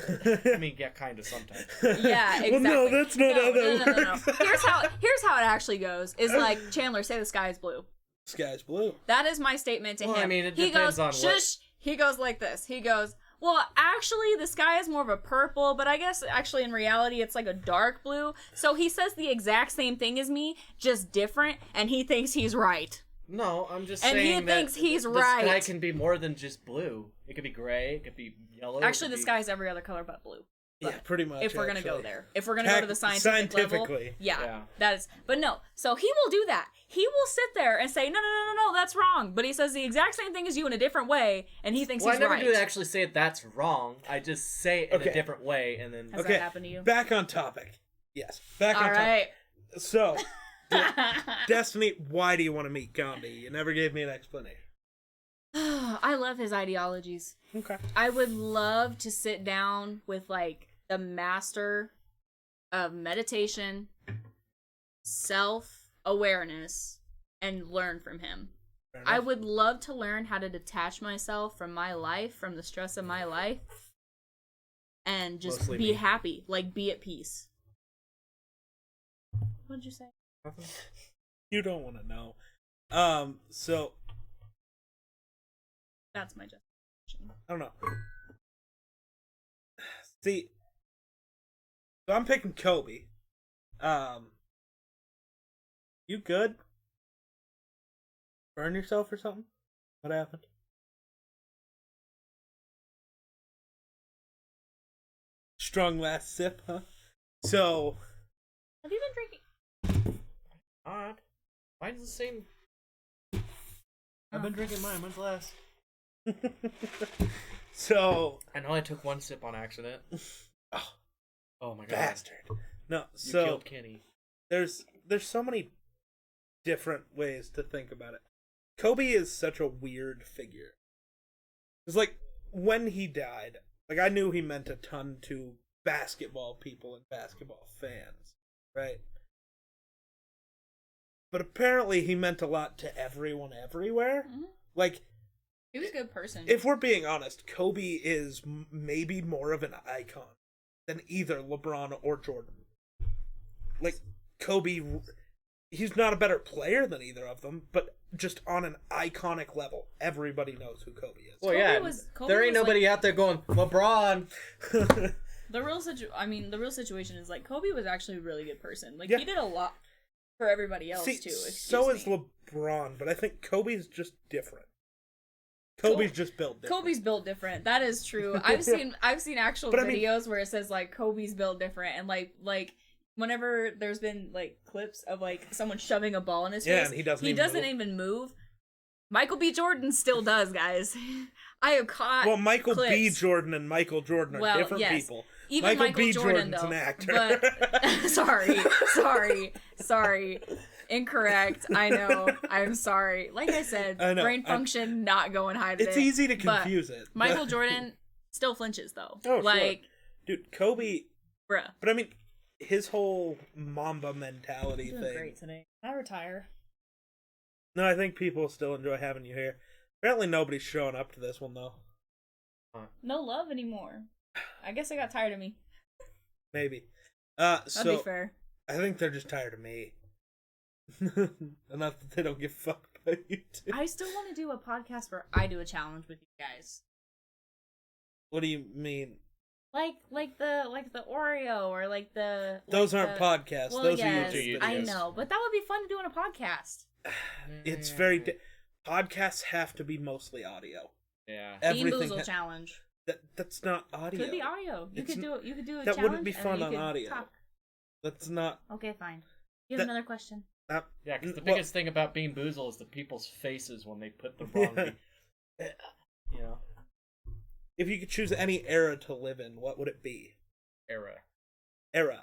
I mean, yeah, kind of sometimes. Yeah, exactly. Well, no, that's not how that no. works. Here's how it actually goes. Is like Chandler, say the sky is blue. Sky's blue. That is my statement to Well, him. I mean, it he depends goes, on what- shush. He goes like this. He goes, well, actually, the sky is more of a purple, but I guess actually in reality it's like a dark blue. So he says the exact same thing as me, just different, and he thinks he's right. No, I'm just And he saying that thinks he's the right. sky can be more than just blue. It could be gray. It could be yellow. Actually, it the could sky is every other color but blue. Yeah, pretty much. If we're gonna go actually. there, if we're gonna go to the scientific level, yeah, Yeah. that is. But no, so he will do that. He will sit there and say, no, that's wrong. But he says the exact same thing as you in a different way, and he thinks Well, he's I never right. do actually say that's wrong. I just say it in Okay. a different way, and then Has Okay, that happened to you? back on topic. Yes, back All on right. topic. So, Destiny, why do you want to meet Gandhi? You never gave me an explanation. I love his ideologies. Okay. I would love to sit down with like the master of meditation, self-awareness, and learn from him. Fair I enough. would love to learn how to detach myself from my life, from the stress of my life, and just Mostly be me. happy, like be at peace. What'd you say? You don't want to know. So That's my justification. I don't know. See, so I'm picking Kobe. You good? Burn yourself or something? What happened? Strong last sip, huh? So, Have you been drinking? Odd. Mine's the same. I've been drinking mine. When's the last? so I know I took one sip on accident. Oh my god. bastard. No, You so killed Kenny. there's so many different ways to think about it. Kobe is such a weird figure. It's like when he died, like I knew he meant a ton to basketball people and basketball fans, right? But apparently he meant a lot to everyone everywhere. Mhm. Like, He was a good person. if we're being honest, Kobe is maybe more of an icon than either LeBron or Jordan. Like, Kobe, he's not a better player than either of them, but just on an iconic level, everybody knows who Kobe is. Well, Kobe yeah. Kobe There ain't was, nobody out there going LeBron. The real situation is like Kobe was actually a really good person. Like Yeah. he did a lot for everybody else See, too. so is me. LeBron, but I think Kobe's just different. Kobe's just built different. Kobe's built different. That is true. I've seen actual But I mean- videos where it says like Kobe's built different, and like whenever there's been like clips of like someone shoving a ball in his Yeah, face, and he doesn't even move. Michael B. Jordan still does, guys. I have caught. Well, Michael B. clips. Jordan and Michael Jordan are Well, different yes. people. Even Michael B. Jordan, Jordan's though. an actor. But sorry. Incorrect. I know. I'm sorry. Like I said, I know. brain function not going high today. It's easy to but confuse it. but- Michael Jordan still flinches though. Oh, like, sure. Dude, Kobe, bruh. but I mean, his whole Mamba mentality Doing thing. great today. I retire. No, I think people still enjoy having you here. Apparently nobody's showing up to this one, though. No love anymore. I guess they got tired of me. Maybe. That'd So be fair. I think they're just tired of me. Enough that they don't give a fuck about you two. I still want to do a podcast where I do a challenge with you guys. What do you mean? Like the Oreo or like the Those like aren't the- podcasts. Well, Those yes, are YouTube videos. I know, but that would be fun to do on a podcast. It's very... podcasts have to be mostly audio. Yeah. Bean Everything Boozle challenge. that's not audio. Could be audio. You It's could do it. You could do a that challenge. wouldn't be and fun then you on could audio. talk. That's not... Okay, fine. You have That- another question. Yeah, because the well, biggest thing about Bean Boozle is the people's faces when they put the wrong. You know, if you could choose any era to live in, what would it be? era. Era.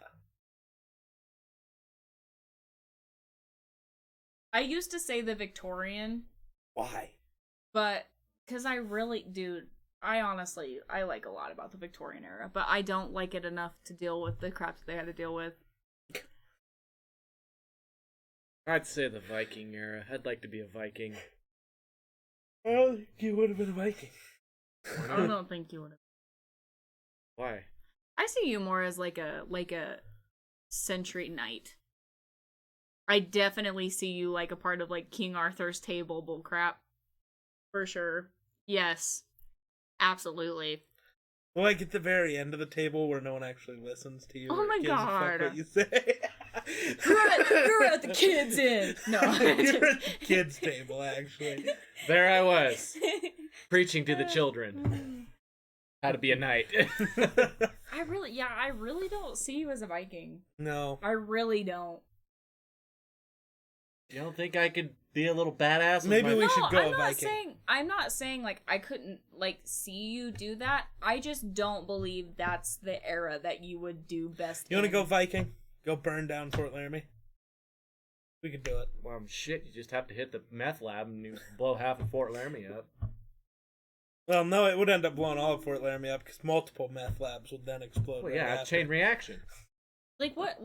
I used to say the Victorian, Why? but because I honestly like a lot about the Victorian era, but I don't like it enough to deal with the crap that they had to deal with. I'd say the Viking era. I'd like to be a Viking. Well, you would have been a Viking. I don't think you would have. Why? I see you more as like a century knight. I definitely see you like a part of like King Arthur's table bull crap. For sure. Yes. Absolutely. Like at the very end of the table where no one actually listens to you. Oh or my gives a fuck God. what you say. You're at the kids' in. No. You're at the kids' table, actually. There I was, preaching to the children how to be a knight. I really don't see you as a Viking. No. I really don't. You don't think I could be a little badass? with Maybe my- we should go I'm a not Viking. I'm not saying like I couldn't like see you do that. I just don't believe that's the era that you would do best. You want to in. go Viking? Go burn down Fort Laramie? We could do it. Well, shit, you just have to hit the meth lab and you blow half of Fort Laramie up. Well, no, it would end up blowing all of Fort Laramie up because multiple meth labs would then explode. Well, right yeah, after. chain reaction. Like what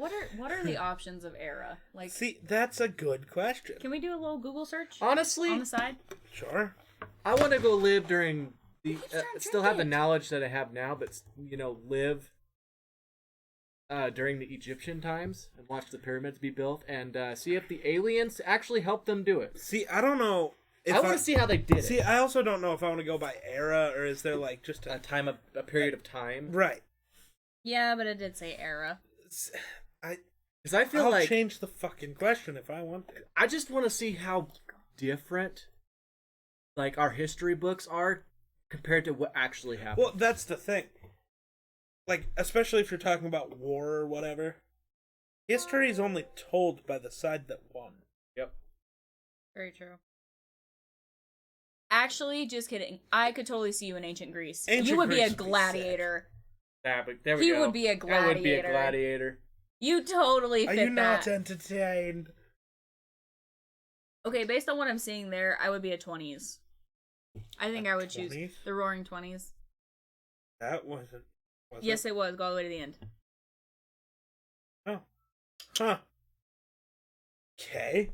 are the options of era? Like See, that's a good question. can we do a little Google search Honestly, on the side? Sure. I want to go live during the. just trying to Still drink have the it. knowledge that I have now, but live during the Egyptian times and watch the pyramids be built and see if the aliens actually helped them do it. See, I don't know. If I want to see how they did See, it. I also don't know if I want to go by era or is there like just A period of time. right. Yeah, but it did say era. I Because I feel I'll like change the fucking question if I want to. I just want to see how different like our history books are compared to what actually happened. Well, that's the thing. Like, especially if you're talking about war or whatever, history is only told by the side that won. Yep. Very true. Actually, just kidding. I could totally see you in ancient Greece. Ancient you would be a Greece would be gladiator. Yeah, but there we He go. would be a I would be a gladiator. gladiator. You totally Are fit you not that. entertained? Okay, based on what I'm seeing there, I would be a 20s. I think I would choose 20s? the Roaring 20s. That wasn't. Was Yes, it was. Go all the way to the end. Oh. Huh. Okay.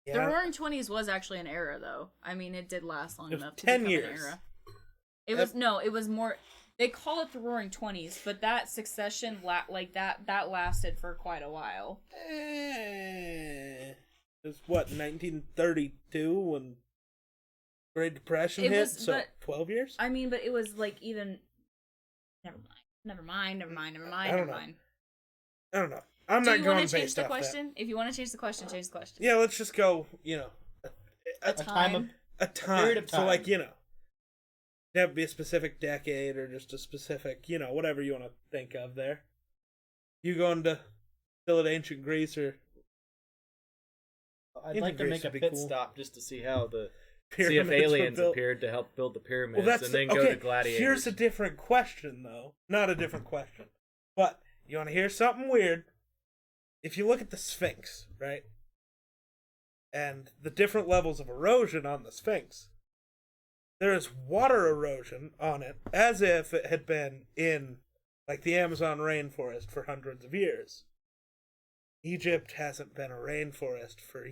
The Roaring 20s was actually an era, though. I mean, it did last long Of enough to 10 become years. an era. It was more. They call it the Roaring 20s, but that succession, that lasted for quite a while. It was what, 1932 when Great Depression It hit? was, So but- 12 years? I mean, but it was like even. Never mind. I don't know. I'm Do not you going want to change based the off question? If you want to change the question, change the question. that. Yeah, let's just go, A time. a time. period of So, time. like, it have to be a specific decade or just a specific, whatever you want to think of there. You going to still at ancient Greece or I'd Ancient like to Greece make a would be pit cool. stop just to see how see if pyramids were aliens built? appeared to help build the pyramids, Well, that's and then okay. go to gladiators. Here's a different question, though. Not a different question, but you want to hear something weird? If you look at the Sphinx, right, and the different levels of erosion on the Sphinx, there is water erosion on it as if it had been in, like, the Amazon rainforest for hundreds of years. Egypt hasn't been a rainforest for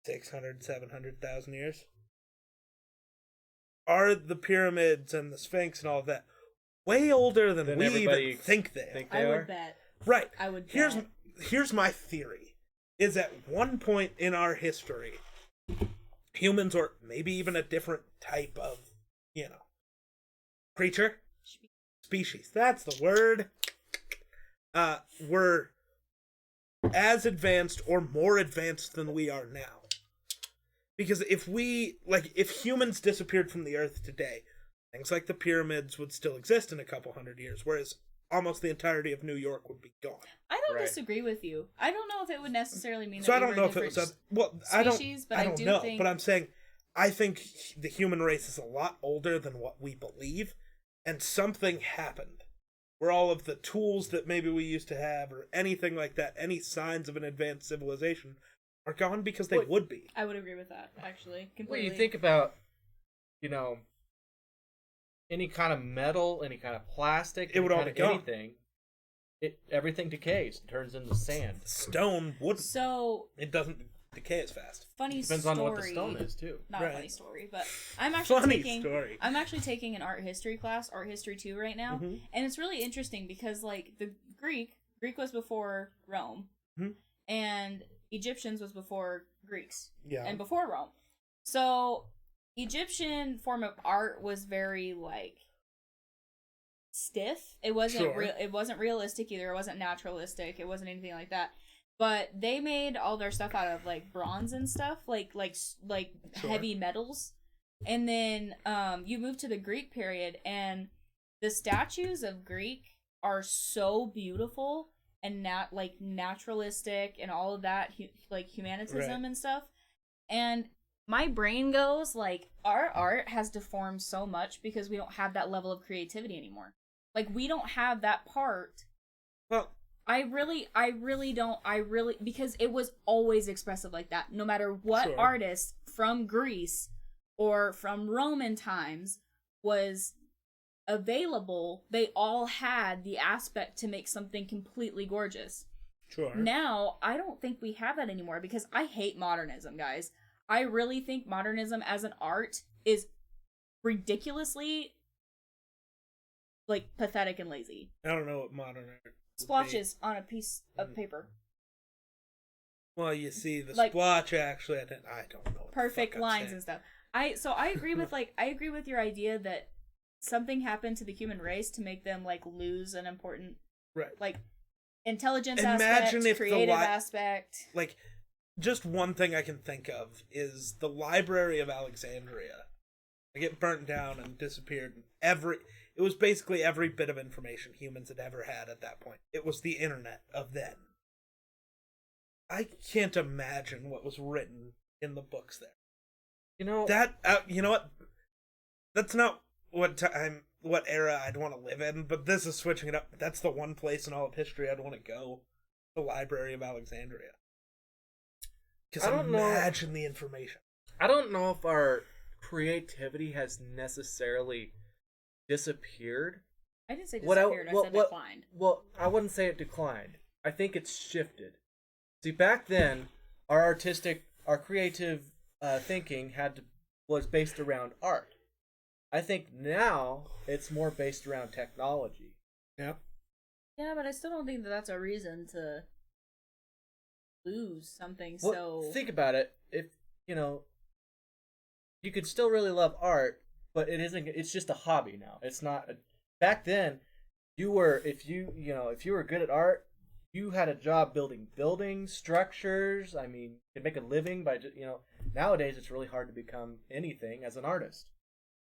600, 700,000 years. Are the pyramids and the Sphinx and all of that way older than Than we everybody even think they think are? I they would are? bet. Right. I would Here's bet. here's my theory: is at one point in our history, humans, or maybe even a different type of creature, species. That's the word. Were as advanced or more advanced than we are now. Because if humans disappeared from the earth today, things like the pyramids would still exist in a couple hundred years, whereas almost the entirety of New York would be gone. I don't Right. disagree with you. I don't know if it would necessarily mean that So I we don't were know if it different was species, but I I don't do know, think- but I'm saying I think the human race is a lot older than what we believe, and something happened where all of the tools that maybe we used to have or anything like that, any signs of an advanced civilization, are gone because they Wait. would be. I would agree with that, actually. Well, Completely. you think about, any kind of metal, any kind of plastic, It would any all kind be of gone. anything. Everything decays, and turns into sand. Stone wouldn't. So, It doesn't decay as fast. funny Depends story. on what the stone is too. Not a Right. funny story, but I'm actually Funny taking story. I'm actually taking an art history class, art history 2 right now, Mhm. and it's really interesting because like the Greek was before Rome, Mhm. and Egyptians was before Greeks, Yeah. and before Rome. So Egyptian form of art was very like stiff. It wasn't Sure. real. It wasn't realistic either. It wasn't naturalistic. It wasn't anything like that. But they made all their stuff out of like bronze and stuff, like Sure. heavy metals. And then you move to the Greek period, and the statues of Greek are so beautiful and naturalistic and all of that, like humanitism Right. and stuff. And my brain goes like, our art has deformed so much because we don't have that level of creativity anymore. Like, we don't have that part. Well, I really don't. Because it was always expressive like that. No matter what Sure. artist from Greece or from Roman times was available, they all had the aspect to make something completely gorgeous. sure. Now, I don't think we have that anymore because I hate modernism, guys. I really think modernism as an art is ridiculously pathetic and lazy. I don't know what modern art would be. Splotches on a piece of paper. Well, you see, the Like- splotch actually, I don't know. What the Perfect fuck I'm lines saying. and stuff. I agree with I agree with your idea that something happened to the human race to make them lose an important Right. intelligence Imagine aspect, if the creative li- aspect. Like, just one thing I can think of is the Library of Alexandria. Like, it burnt down and disappeared. It was basically every bit of information humans had ever had at that point. It was the internet of then. I can't imagine what was written in the books there. You know You know what? That's not what era I'd want to live in, but this is switching it up. That's the one place in all of history I'd want to go. The Library of Alexandria. Because imagine the information. I don't know if our creativity has necessarily disappeared. I didn't say disappeared. I said declined. Well, I wouldn't say it declined. I think it's shifted. See, back then, our creative thinking was based around art. I think now it's more based around technology. Yeah. Yeah, but I still don't think that that's a reason to lose something. Well, think about it. If you could still really love art, but it isn't. It's just a hobby now. It's not. Back then, if you were good at art, you had a job building buildings, structures. I mean, you could make a living by Nowadays, it's really hard to become anything as an artist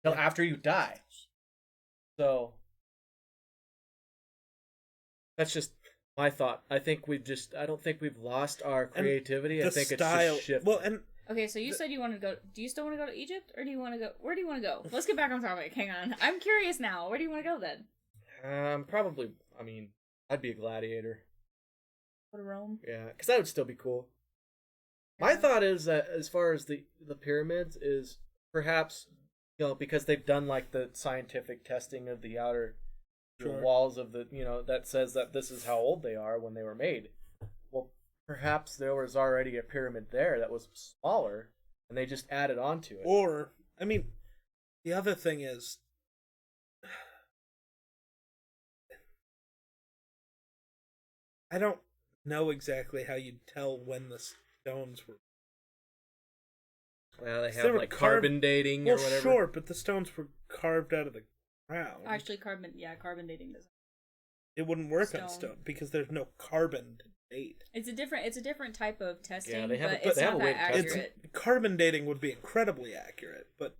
until after you die. So that's just my thought. I don't think we've lost our creativity. I think it's just shifted. Well, and okay, so you said you want to go. Do you still want to go to Egypt, or do you want to go? Where do you want to go? Let's get back on topic. Hang on, I'm curious now. Where do you want to go then? Probably. I mean, I'd be a gladiator. Go to Rome. Yeah, because that would still be cool. My thought is that as far as the pyramids is perhaps because they've done like the scientific testing of the outer walls of the that says that this is how old they are when they were made. Well, perhaps there was already a pyramid there that was smaller and they just added on to it. Or I mean, the other thing is I don't know exactly how you'd tell when the stones were. Well, they have like carbon dating or whatever. Sure, but the stones were carved out of the ground. Actually, carbon dating doesn't. It wouldn't work on stone because there's no carbon to date. It's a different type of testing, yeah, they have but it's not that accurate. Carbon dating would be incredibly accurate, but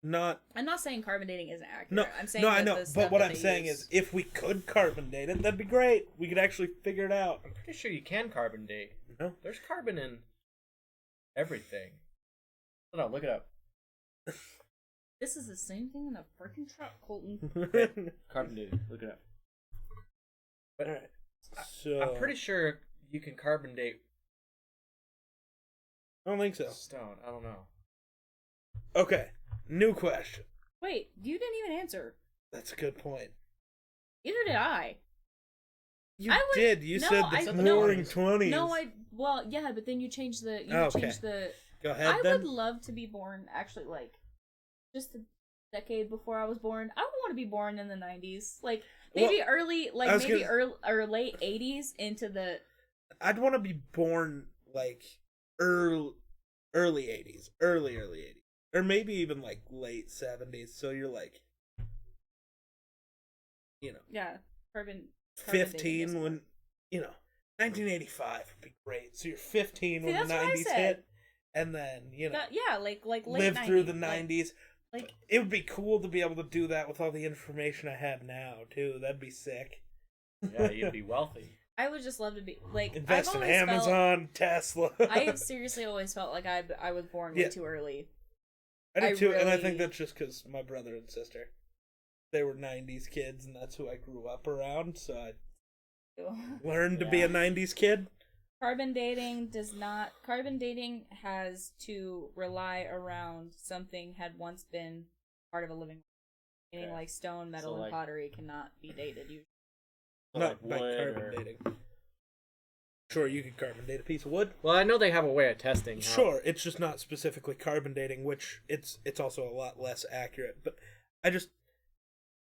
not. I'm not saying carbon dating isn't accurate. No, I'm saying I know. But what I'm saying is, if we could carbon date it, that'd be great. We could actually figure it out. I'm pretty sure you can carbon date. No, there's carbon in everything. Hold on, look it up. This is the same thing in a freaking truck, Colton. Carbon dating. Look it up. But alright. So I'm pretty sure you can carbon date. I don't think so. Stone. I don't know. Okay. New question. Wait, you didn't even answer. That's a good point. Neither did I. You did. You said the roaring 20s. No, well, yeah, but then you changed the. Go ahead. I would love to be born actually, like, just a decade before I was born. I would want to be born in the 90s, like maybe early or late 80s into the. I'd want to be born like early 80s, early 80s. Or maybe even like late 70s, so you're like, yeah, carbon 15 when 1985 would be great. So you're 15 when the 90s hit, and then like live 90s, through the 90s. Like it would be cool to be able to do that with all the information I have now too. That'd be sick. Yeah, you'd be wealthy. I would just love to be like invest in Amazon, Tesla. I have seriously always felt like I was born way too early. I do too, and I think that's just because my brother and sister, they were 90s kids, and that's who I grew up around, so I learned to be a 90s kid. Carbon dating has to rely around something had once been part of a living, meaning like stone, metal, and pottery cannot be dated usually. Not by carbon dating. Sure, you could carbon date a piece of wood. Well, I know they have a way of testing. Sure, it's just not specifically carbon dating, which it's also a lot less accurate. But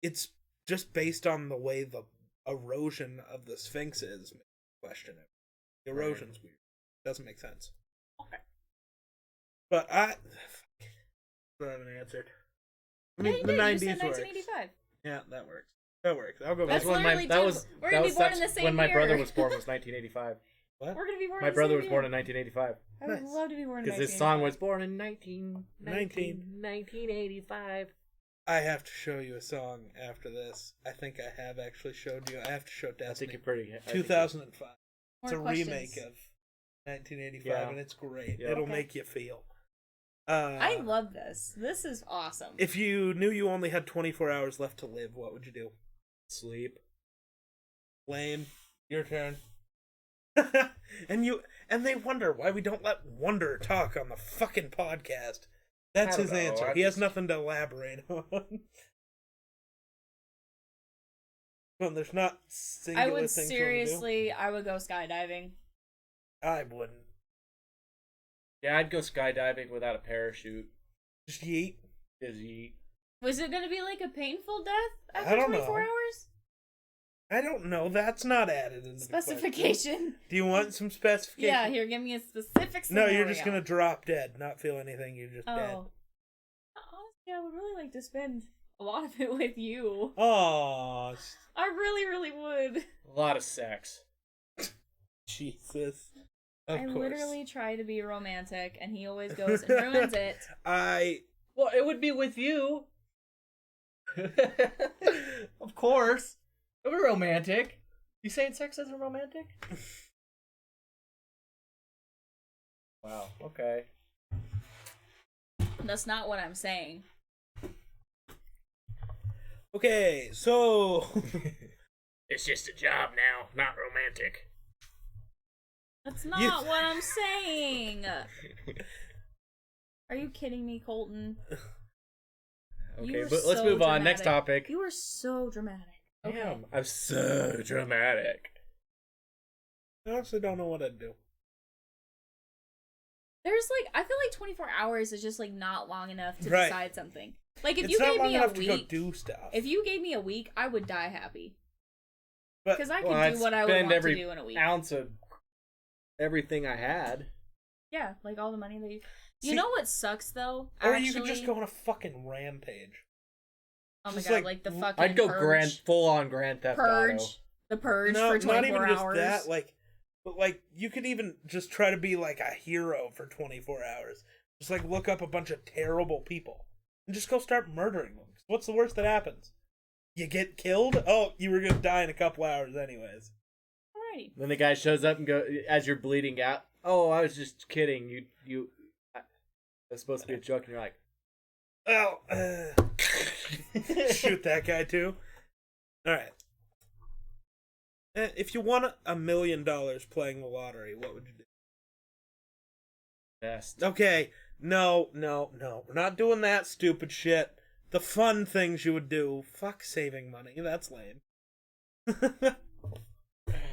it's just based on the way the erosion of the Sphinx is. Question it. The erosion's weird. Doesn't make sense. Okay. But I haven't answered. I mean, the 90s works. 1985. Yeah, that works. That works. I'll go. That's back. we're gonna be born in the same when my year. brother was born was 1985. What? We're gonna be born. My in the brother same was year. born in 1985 I would Nice. love to be born in because his 1985. song was born in 1985. I have to show you a song after this. I think I have actually showed you. I have to show I Destiny. think you're pretty. 2005. It's a More questions. remake of 1985, Yeah. and it's great. Yeah. It'll Okay. make you feel. I love this. This is awesome. If you knew you only had 24 hours left to live, what would you do? Sleep. Lane, your turn. and they wonder why we don't let Wonder talk on the fucking podcast. That's I don't his know, answer. I He has just- nothing to elaborate on. Well, there's not singular I would things seriously, I would go skydiving. I wouldn't. Yeah, I'd go skydiving without a parachute. Just yeet. Dizzy. Was it gonna be like a painful death I after don't 24 know. hours? I don't know. That's not added into the question. Specification. Do you want some specification? Yeah, here, give me a specific No, scenario. you're just gonna drop dead, not feel anything. You're just dead. Oh. Honestly, I would really like to spend a lot of it with you. Oh, I really, really would. A lot of sex. Jesus. Of I course. literally try to be romantic, and he always goes and ruins it. Well, it would be with you. Of course. It would be romantic. You saying sex isn't romantic? Wow. Okay. That's not what I'm saying. Okay, so It's just a job now, not romantic. That's not You- what I'm saying. Are you kidding me, Colton? You Okay, were but let's so move on. Next dramatic. topic. You were so dramatic. Okay. Damn, I'm so dramatic. I honestly don't know what I'd do. There's like, I feel like 24 hours is just like not long enough to Right. decide something. Like if It's you not gave long me a enough to go week, do stuff. if you gave me a week, I would die happy But because I could Well, I'd do what I would spend want every to do in a week. ounce of everything I had. Yeah, like all the money that you. See- You know what sucks though? or Actually, you could just go on a fucking rampage. Oh my just god, like- like the fucking. I'd go Purge. full on Grand Theft Purge. Auto. The Purge No, for 24 not even hours. just that. But you could even just try to be like a hero for 24 hours. Just like look up a bunch of terrible people and just go start murdering them. What's the worst that happens? You get killed? Oh, you were gonna die in a couple hours anyways. Alrighty. Then the guy shows up and go as you're bleeding out. Oh, I was just kidding. That's supposed to be a joke, and you're like, Oh, shoot that guy too. All right. If you won $1 million playing the lottery, what would you do? best. Okay, no. We're not doing that stupid shit. The fun things you would do. Fuck saving money. That's lame.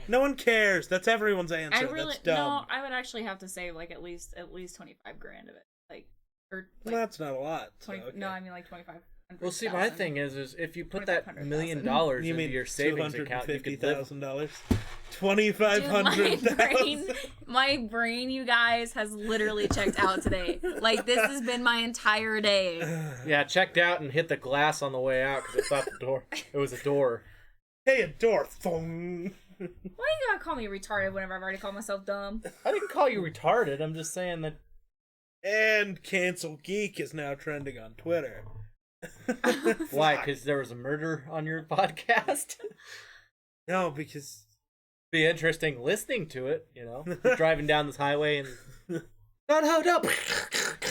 No one cares. That's everyone's answer. I really That's dumb. no. I would actually have to save like at least 25 grand of it, like or Well, like that's not a lot. so, 20. okay. No, I mean like 25. Well, see, my thing is if you put that $1 $2,500,000. million You into mean your savings account, you could live. $250,000? Dude, $2,500. my brain, you guys, has literally checked out today. Like this has been my entire day. Yeah, checked out and hit the glass on the way out because it thought it was a door. Hey, a door. Thong. Why you gotta call me retarded whenever I've already called myself dumb? I didn't call you retarded. I'm just saying that. And Cancel Geek is now trending on Twitter. Why? Because there was a murder on your podcast. No, because Be interesting listening to it. You know, You're driving down this highway and not hold up.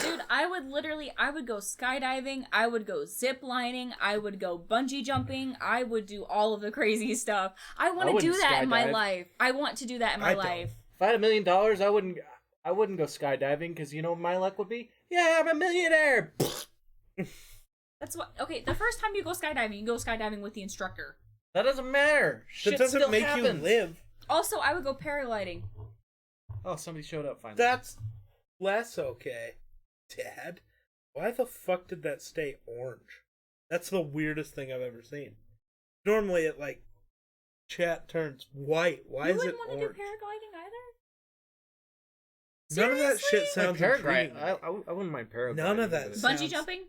Dude, I would go skydiving, I would go zip lining, I would go bungee jumping, I would do all of the crazy stuff. I want to do wouldn't that in my skydive. life. I want to do that in my I don't. life. If I had $1 million, I wouldn't go skydiving because you know what my luck would be? Yeah, I'm a millionaire. That's what. Okay, the first time you go skydiving, you go skydiving with the instructor. That doesn't matter. Shit that doesn't still make happens. you live. Also, I would go paragliding. Oh, somebody showed up finally. That's less okay. Dad, why the fuck did that stay orange? That's the weirdest thing I've ever seen. Normally it chat turns white. Why you is it wouldn't want to do orange? paragliding either. None of that shit Seriously? sounds paragliding. intriguing. I wouldn't mind paragliding. None of that but- sounds- Bungee jumping,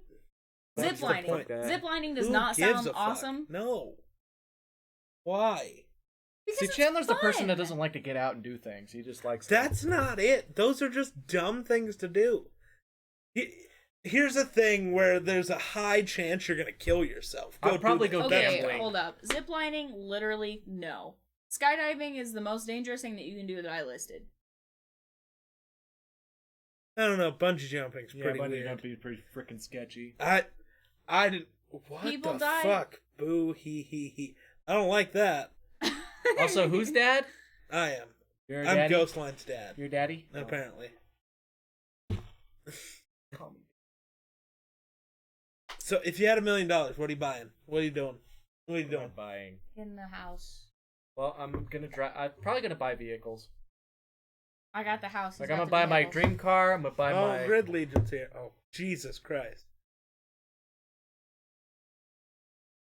That's zip the lining. point. Zip lining does Who not gives sound a fuck? awesome. No. Why? See, it's Chandler's the person that fun. doesn't like to get out and do things. He just likes. That's not it. Those are just dumb things to do. Here's a thing where there's a high chance you're gonna kill yourself. I'll probably do go that. Okay, gambling. hold up. Ziplining, literally, no. Skydiving is the most dangerous thing that you can do that I listed. I don't know. Bungee jumping's Yeah, pretty bungee weird. jumping is pretty freaking sketchy. I didn't. What People the die. fuck? Boo he. I don't like that. Also, who's dad? I am. Your I'm daddy? Ghostline's dad. Your daddy? Oh. Apparently. Call me. So if you had $1 million, what are you buying? What are you doing? What are you What am I doing? buying? In the house. Well, I'm probably gonna buy vehicles. I got the house. Like He's I'm got gonna the buy my vehicles. dream car. I'm gonna buy Oh, my. Red Legion's here. Oh, Jesus Christ.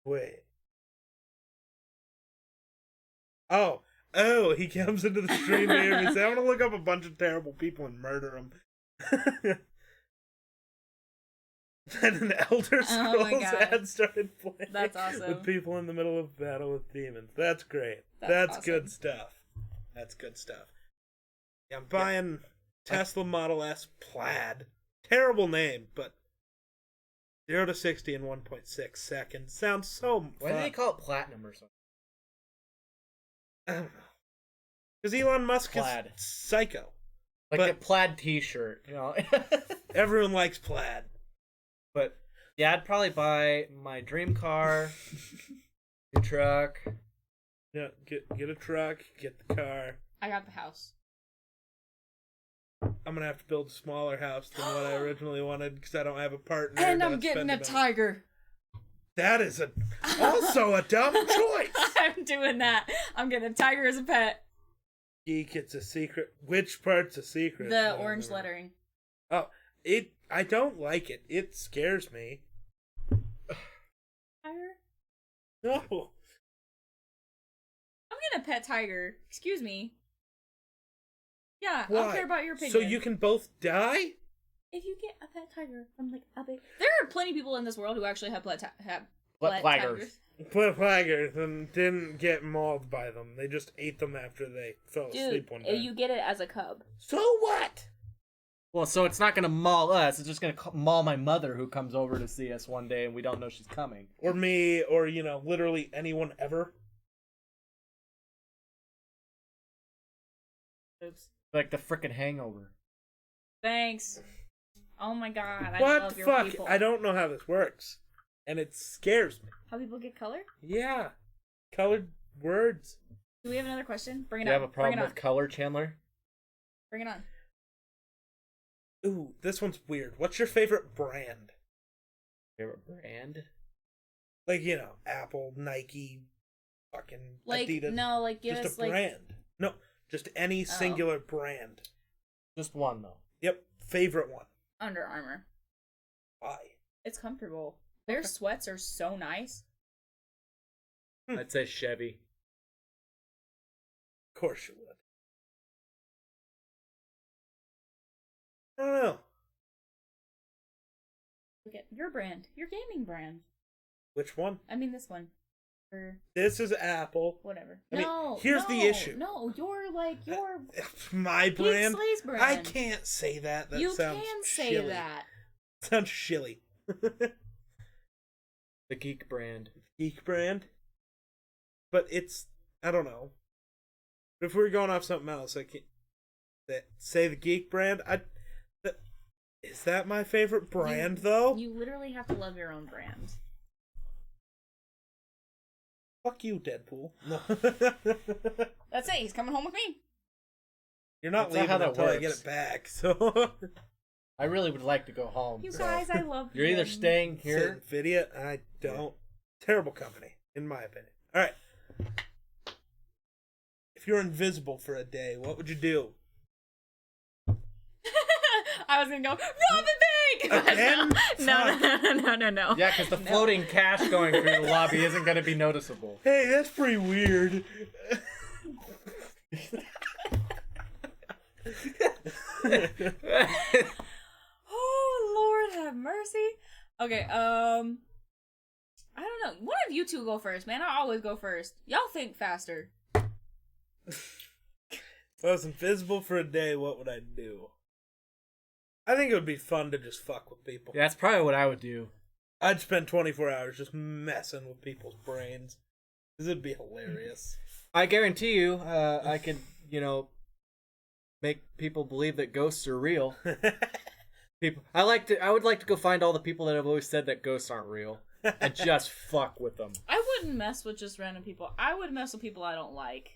Wait. Oh, he comes into the stream to hear me say, I'm gonna look up a bunch of terrible people and murder them. Then an Elder Oh my Scrolls God. ad started playing. That's awesome. With people in the middle of battle with demons. That's great. That's That's awesome. good stuff. That's good stuff. Yeah, I'm buying Tesla Model S Plaid. Terrible name, but 0 to 60 in 1.6 seconds. Sounds so Why do fun. they call it platinum or something? I don't know. Because Elon Musk Plaid. is psycho. Like But- a plaid T-shirt, you know. Everyone likes plaid. But yeah, I'd probably buy my dream car, new truck. Yeah, get a truck, get the car. I got the house. I'm gonna have to build a smaller house than what I originally wanted because I don't have a partner. And to I'm getting spend a it on. tiger. That is also a dumb choice. I'm doing that. I'm getting a tiger as a pet. Geek, it's a secret. Which part's a secret? I The don't orange know. lettering. Oh, I don't like it. It scares me. Tiger? No. I'm getting a pet tiger. Excuse me. Yeah, I Why? don't care about your opinion. So you can both die? If you get a pet tiger from like a big, there are plenty of people in this world who actually have pet Pet tigers. Put tigers and didn't get mauled by them. They just ate them after they fell Dude, asleep one day. you get it as a cub. So what? Well, so it's not gonna maul us. It's just gonna maul my mother who comes over to see us one day and we don't know she's coming. Or me, or literally anyone ever. Oops. Like the frickin' Hangover. Thanks. Oh my god, I What love the your fuck? people. I don't know how this works. And it scares me. How people get color? Yeah. Colored words. Do we have another question? Bring it Do you on. have a problem Bring it on. with color, Chandler? Bring it on. Ooh, this one's weird. What's your favorite brand? Favorite brand? Like, Apple, Nike, fucking Like Adidas. no, like give Just us a like brand. No, just any singular brand. Just one though. Yep, favorite one. Under Armour. Why? It's comfortable. Their sweats are so nice. I'd say Chevy. Of course you would. I don't know. Look at your brand, your gaming brand. Which one? I mean this one, or This is Apple. whatever. I mean, no, here's the no, issue. No, you're like your My Geek brand? Slay's brand. I can't say that. That you sounds can say shilly. that. Sounds shilly. The Geek brand. Geek brand. But I don't know. If we were going off something else, I can't say the Geek brand. Is that my favorite brand, though? You literally have to love your own brand. Fuck you, Deadpool. No. That's it. He's coming home with me. You're not That's not leaving how that until I works. get it back, so... I really would like to go home. You so- guys, I love you. You're either staying here. Nvidia, I don't. Terrible company, in my opinion. Alright. If you're invisible for a day, what would you do? I was gonna go rob a bank. Again? No. Yeah, because the floating cash going through the lobby isn't going to be noticeable. Hey, that's pretty weird. Oh Lord, have mercy. Okay, I don't know. One of you two go first, man. I always go first. Y'all think faster. If I was invisible for a day, what would I do? I think it would be fun to just fuck with people. Yeah, that's probably what I would do. I'd spend 24 hours just messing with people's brains. Because it'd be hilarious. I guarantee you, I could, make people believe that ghosts are real. People, I would like to go find all the people that have always said that ghosts aren't real and just fuck with them. I wouldn't mess with just random people. I would mess with people I don't like.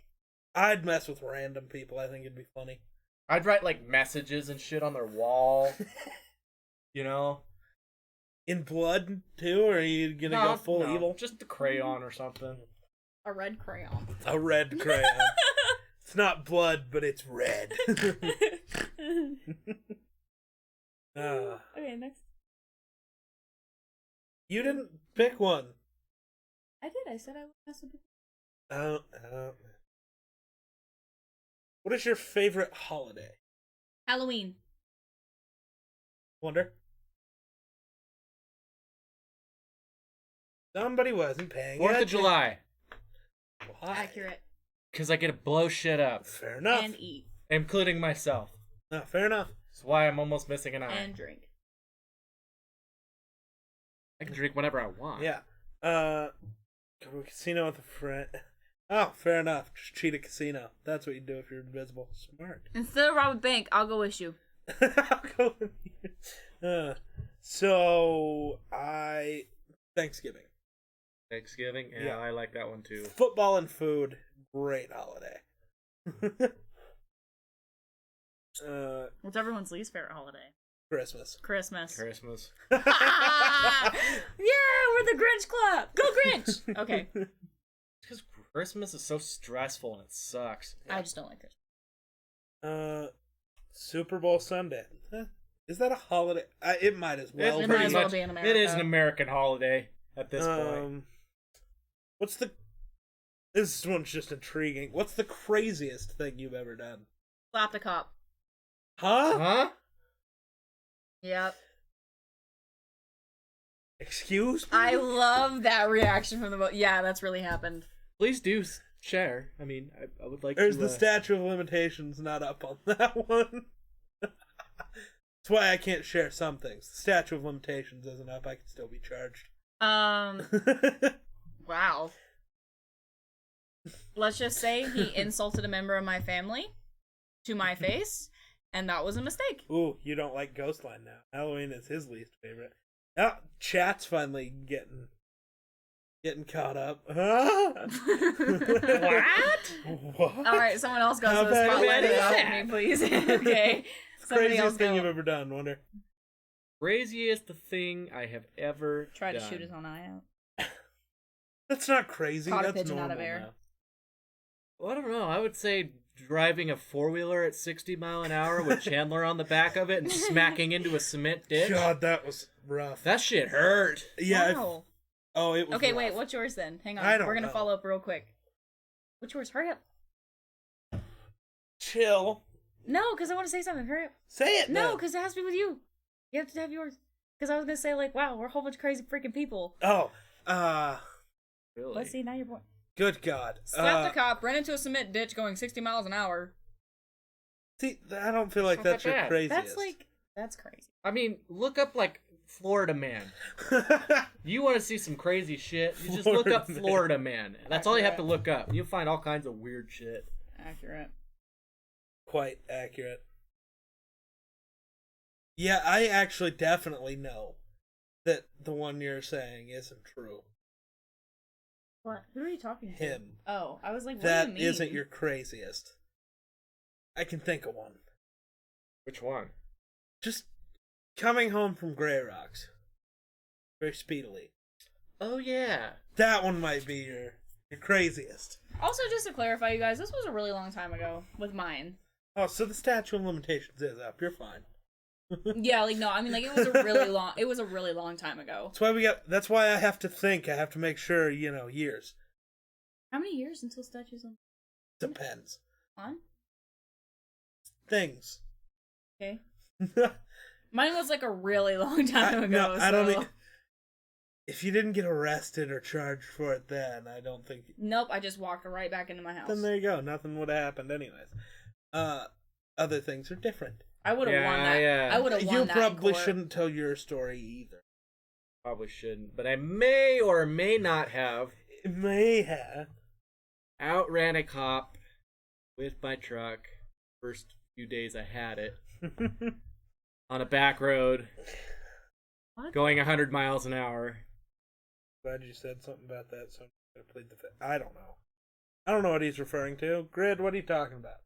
I'd mess with random people. I think it'd be funny. I'd write like messages and shit on their wall. In blood, too? Or are you gonna go full evil? Just a crayon or something. A red crayon. A red crayon. It's not blood, but it's red. Okay, next. You didn't pick one. I did. I said I would mess with people. What is your favorite holiday? Halloween. Wonder. Somebody wasn't paying 4th of attention. July. Why? Accurate. Because I get to blow shit up. Fair enough. And eat. Including myself. No, fair enough. That's why I'm almost missing an eye. And drink. I can drink whenever I want. Yeah. Go to a casino with a friend. Oh, fair enough. Just cheat a casino. That's what you do if you're invisible. Smart. Instead of rob a bank, I'll go with you. I'll go with you. Thanksgiving. Thanksgiving? Yeah, Yeah. I like that one too. Football and food. Great holiday. What's everyone's least favorite holiday? Christmas. Christmas. Christmas. Yeah, we're the Grinch Club. Go Grinch. Okay. Because Christmas is so stressful and it sucks. I just don't like Christmas. Super Bowl Sunday. Huh? Is that a holiday? It might as well. It be. might as well be in America. It is an American holiday at this point. What's the? This one's just intriguing. What's the craziest thing you've ever done? Slapped a cop. Huh? Huh? Yep. Excuse me? I love that reaction from the vote. Yeah, that's really happened. Please do share. I mean, I would like There's to... the statute of limitations not up on that one. That's why I can't share some things. The statute of limitations isn't up. I can still be charged. Wow. Let's just say he insulted a member of my family to my face, and that was a mistake. Ooh, you don't like Ghostline now. Halloween is his least favorite. Oh, chat's finally getting caught up. Huh? What? All right, someone else goes How to the bad spotlight is after that? me, please. Okay. Somebody else Craziest thing go. you've ever done, Wonder. Craziest thing I have ever Try to done. shoot his own eye out. That's not crazy. Caught a That's pigeon out normal of air. now. Well, I don't know. I would say driving a 4-wheeler at 60 mile an hour with Chandler on the back of it and smacking into a cement ditch. God, that was rough. That shit hurt. Yeah. Wow. It was. Okay, rough. wait. What's yours then? Hang on. I don't We're gonna know. follow up real quick. What's yours? Hurry up. Chill. No, because I want to say something. Hurry up. Say it. No, then. because it has to be with you. You have to have yours. Because I was gonna say like, wow, we're a whole bunch of crazy freaking people. Oh. Really? Let's see. Now you're born. Good God. Slapped a cop, ran into a cement ditch going 60 miles an hour. See, I don't feel like It's not that's that your bad. craziest. That's crazy. I mean, look up like Florida Man. You want to see some crazy shit? You just look up Florida Man. Florida Man. That's all you have to look up. You'll find all kinds of weird shit. Accurate. Quite accurate. Yeah, I actually definitely know that the one you're saying isn't true. What? Who are you talking to? Him. Oh, I was like, what That do you mean? isn't your craziest. I can think of one. Which one? Just coming home from Grey Rocks very speedily. Oh yeah. That one might be your craziest. Also, just to clarify, you guys, this was a really long time ago with mine. Oh, so the statute of limitations is up. You're fine. Yeah, like no, I mean like it was a really long. It was a really long time ago. That's why I have to think. I have to make sure, years. How many years until statues Depends. on? Things. Okay. Mine was like a really long time ago. I don't. So. If you didn't get arrested or charged for it then, I don't think... Nope, I just walked right back into my house. Then there you go. Nothing would have happened anyways. Other things are different. I would have won that. Yeah. I would have won You that probably in court. shouldn't tell your story either. Probably shouldn't, but I may or may not have It may have. outran a cop with my truck first few days I had it on a back road What? going 100 miles an hour. Glad you said something about that, so I'm going to plead the fifth. I don't know. I don't know what he's referring to. Grid, what are you talking about?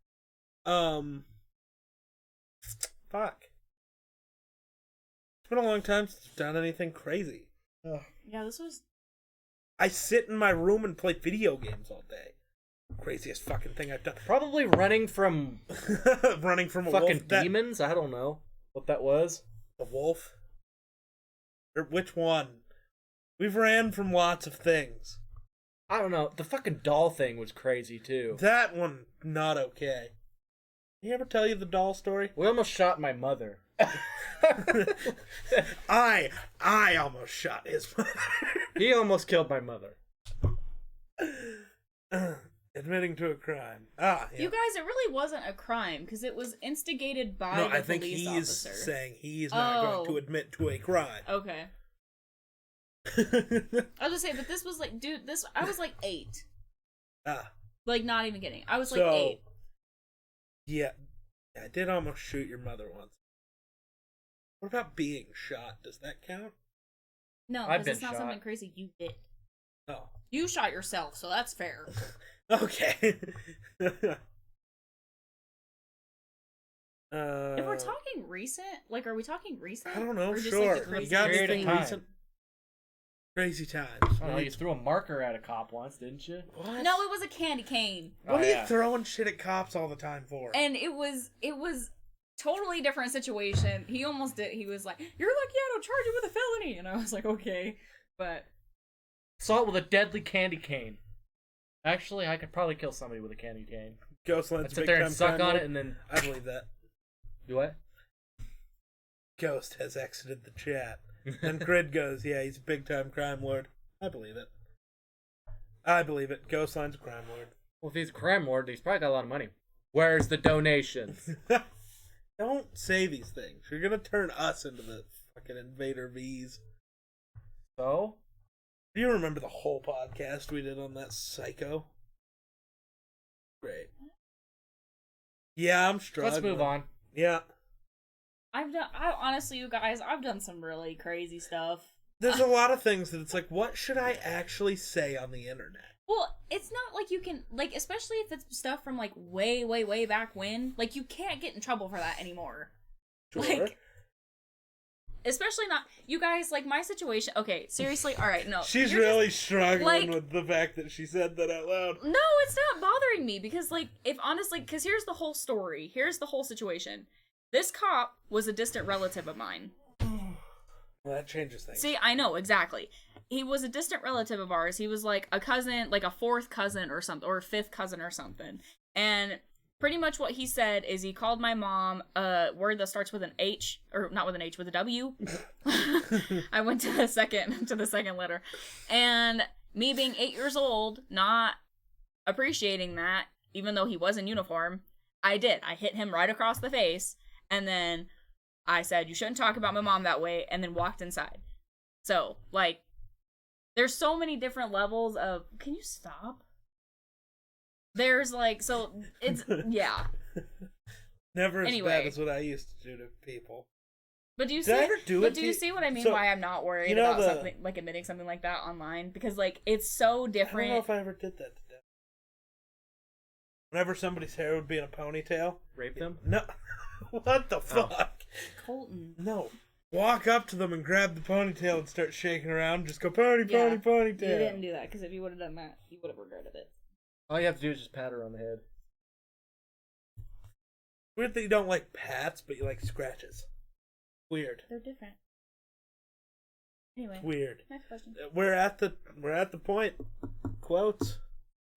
Fuck. It's been a long time since I've done anything crazy. Yeah, this was... I sit in my room and play video games all day. Craziest fucking thing I've done. Probably running from Running from a fucking wolf. demons. I don't know what that was. A wolf? Or which one? We've ran from lots of things. I don't know. The fucking doll thing was crazy too. That one, not okay. Did he ever tell you the doll story? We almost shot my mother. I almost shot his mother. He almost killed my mother. Admitting to a crime. Yeah. You guys, it really wasn't a crime because it was instigated by No, the I think police he's officer. saying he's not going to admit to a crime. Okay. I'll just say, but this was like, dude, I was like 8. Ah, Like, not even kidding. I was like so 8. yeah, I did almost shoot your mother once. What about being shot? Does that count? No, I've because it's been not shot. something crazy you did. Oh, You shot yourself, so that's fair. okay. If we're talking recent, like, are we talking recent? I don't know. Or just, Sure. like, the crazy period got of anything time. recent? Crazy times. I don't know. You threw a marker at a cop once, didn't you? What? No, it was a candy cane. What Oh, are yeah. you throwing shit at cops all the time for? And it was totally different situation. He almost did. He was like, "You're lucky I don't charge you with a felony," and I was like, "Okay," but Assault with a deadly candy cane. Actually, I could probably kill somebody with a candy cane. Ghostland's I'd sit big there time and suck crime on lord. it and then... I believe that. Do what? Ghost has exited the chat. And Grid goes, yeah, he's a big time crime lord. I believe it. I believe it. Ghostline's a crime lord. Well, if he's a crime lord, he's probably got a lot of money. Where's the donations? Don't say these things. You're gonna turn us into the fucking Invader V's. So? Do you remember the whole podcast we did on that psycho? Great. Yeah, I'm struggling. Let's move on. Yeah. honestly, you guys, I've done some really crazy stuff. There's a lot of things that it's like, what should I actually say on the internet? Well, it's not like you can, like, especially if it's stuff from, like, way, way, way back when. Like, you can't get in trouble for that anymore. Sure. Like, especially not, you guys, like, my situation, okay, seriously, alright, no. She's you're really struggling like- with the fact that she said that out loud. No, it's not bothering me, because, like, if honestly, because here's the whole story. Here's the whole situation. This cop was a distant relative of mine. Well, that changes things. See, I know, exactly. He was a distant relative of ours. He was like a cousin, like a 4th cousin or something, or a 5th cousin or something. And pretty much what he said is he called my mom a word that starts with an H, or not with an H, with a W. I went to the second letter. And me being 8 years old, not appreciating that, even though he was in uniform, I did. I hit him right across the face, and then I said, "You shouldn't talk about my mom that way," and then walked inside. So, like, there's so many different levels of, can you stop? There's, like, so, it's, yeah. Never as Anyway. bad as what I used to do to people. But do you Did I see, ever do but it do to you you? see what I mean, So, why I'm not worried you know about the- something, like, admitting something like that online? Because, like, it's so I don't know different. if I ever did that to them. Whenever somebody's hair would be in a ponytail. Rape them? No. What the fuck? Colton. No. Walk up to them and grab the ponytail and start shaking around. Just go pony, Yeah, ponytail. You didn't do that, because if you would have done that, you would have regretted it. All you have to do is just pat her on the head. Weird that you don't like pats, but you like scratches. Weird. They're different. Anyway, Weird. next question. We're at the point. Quotes.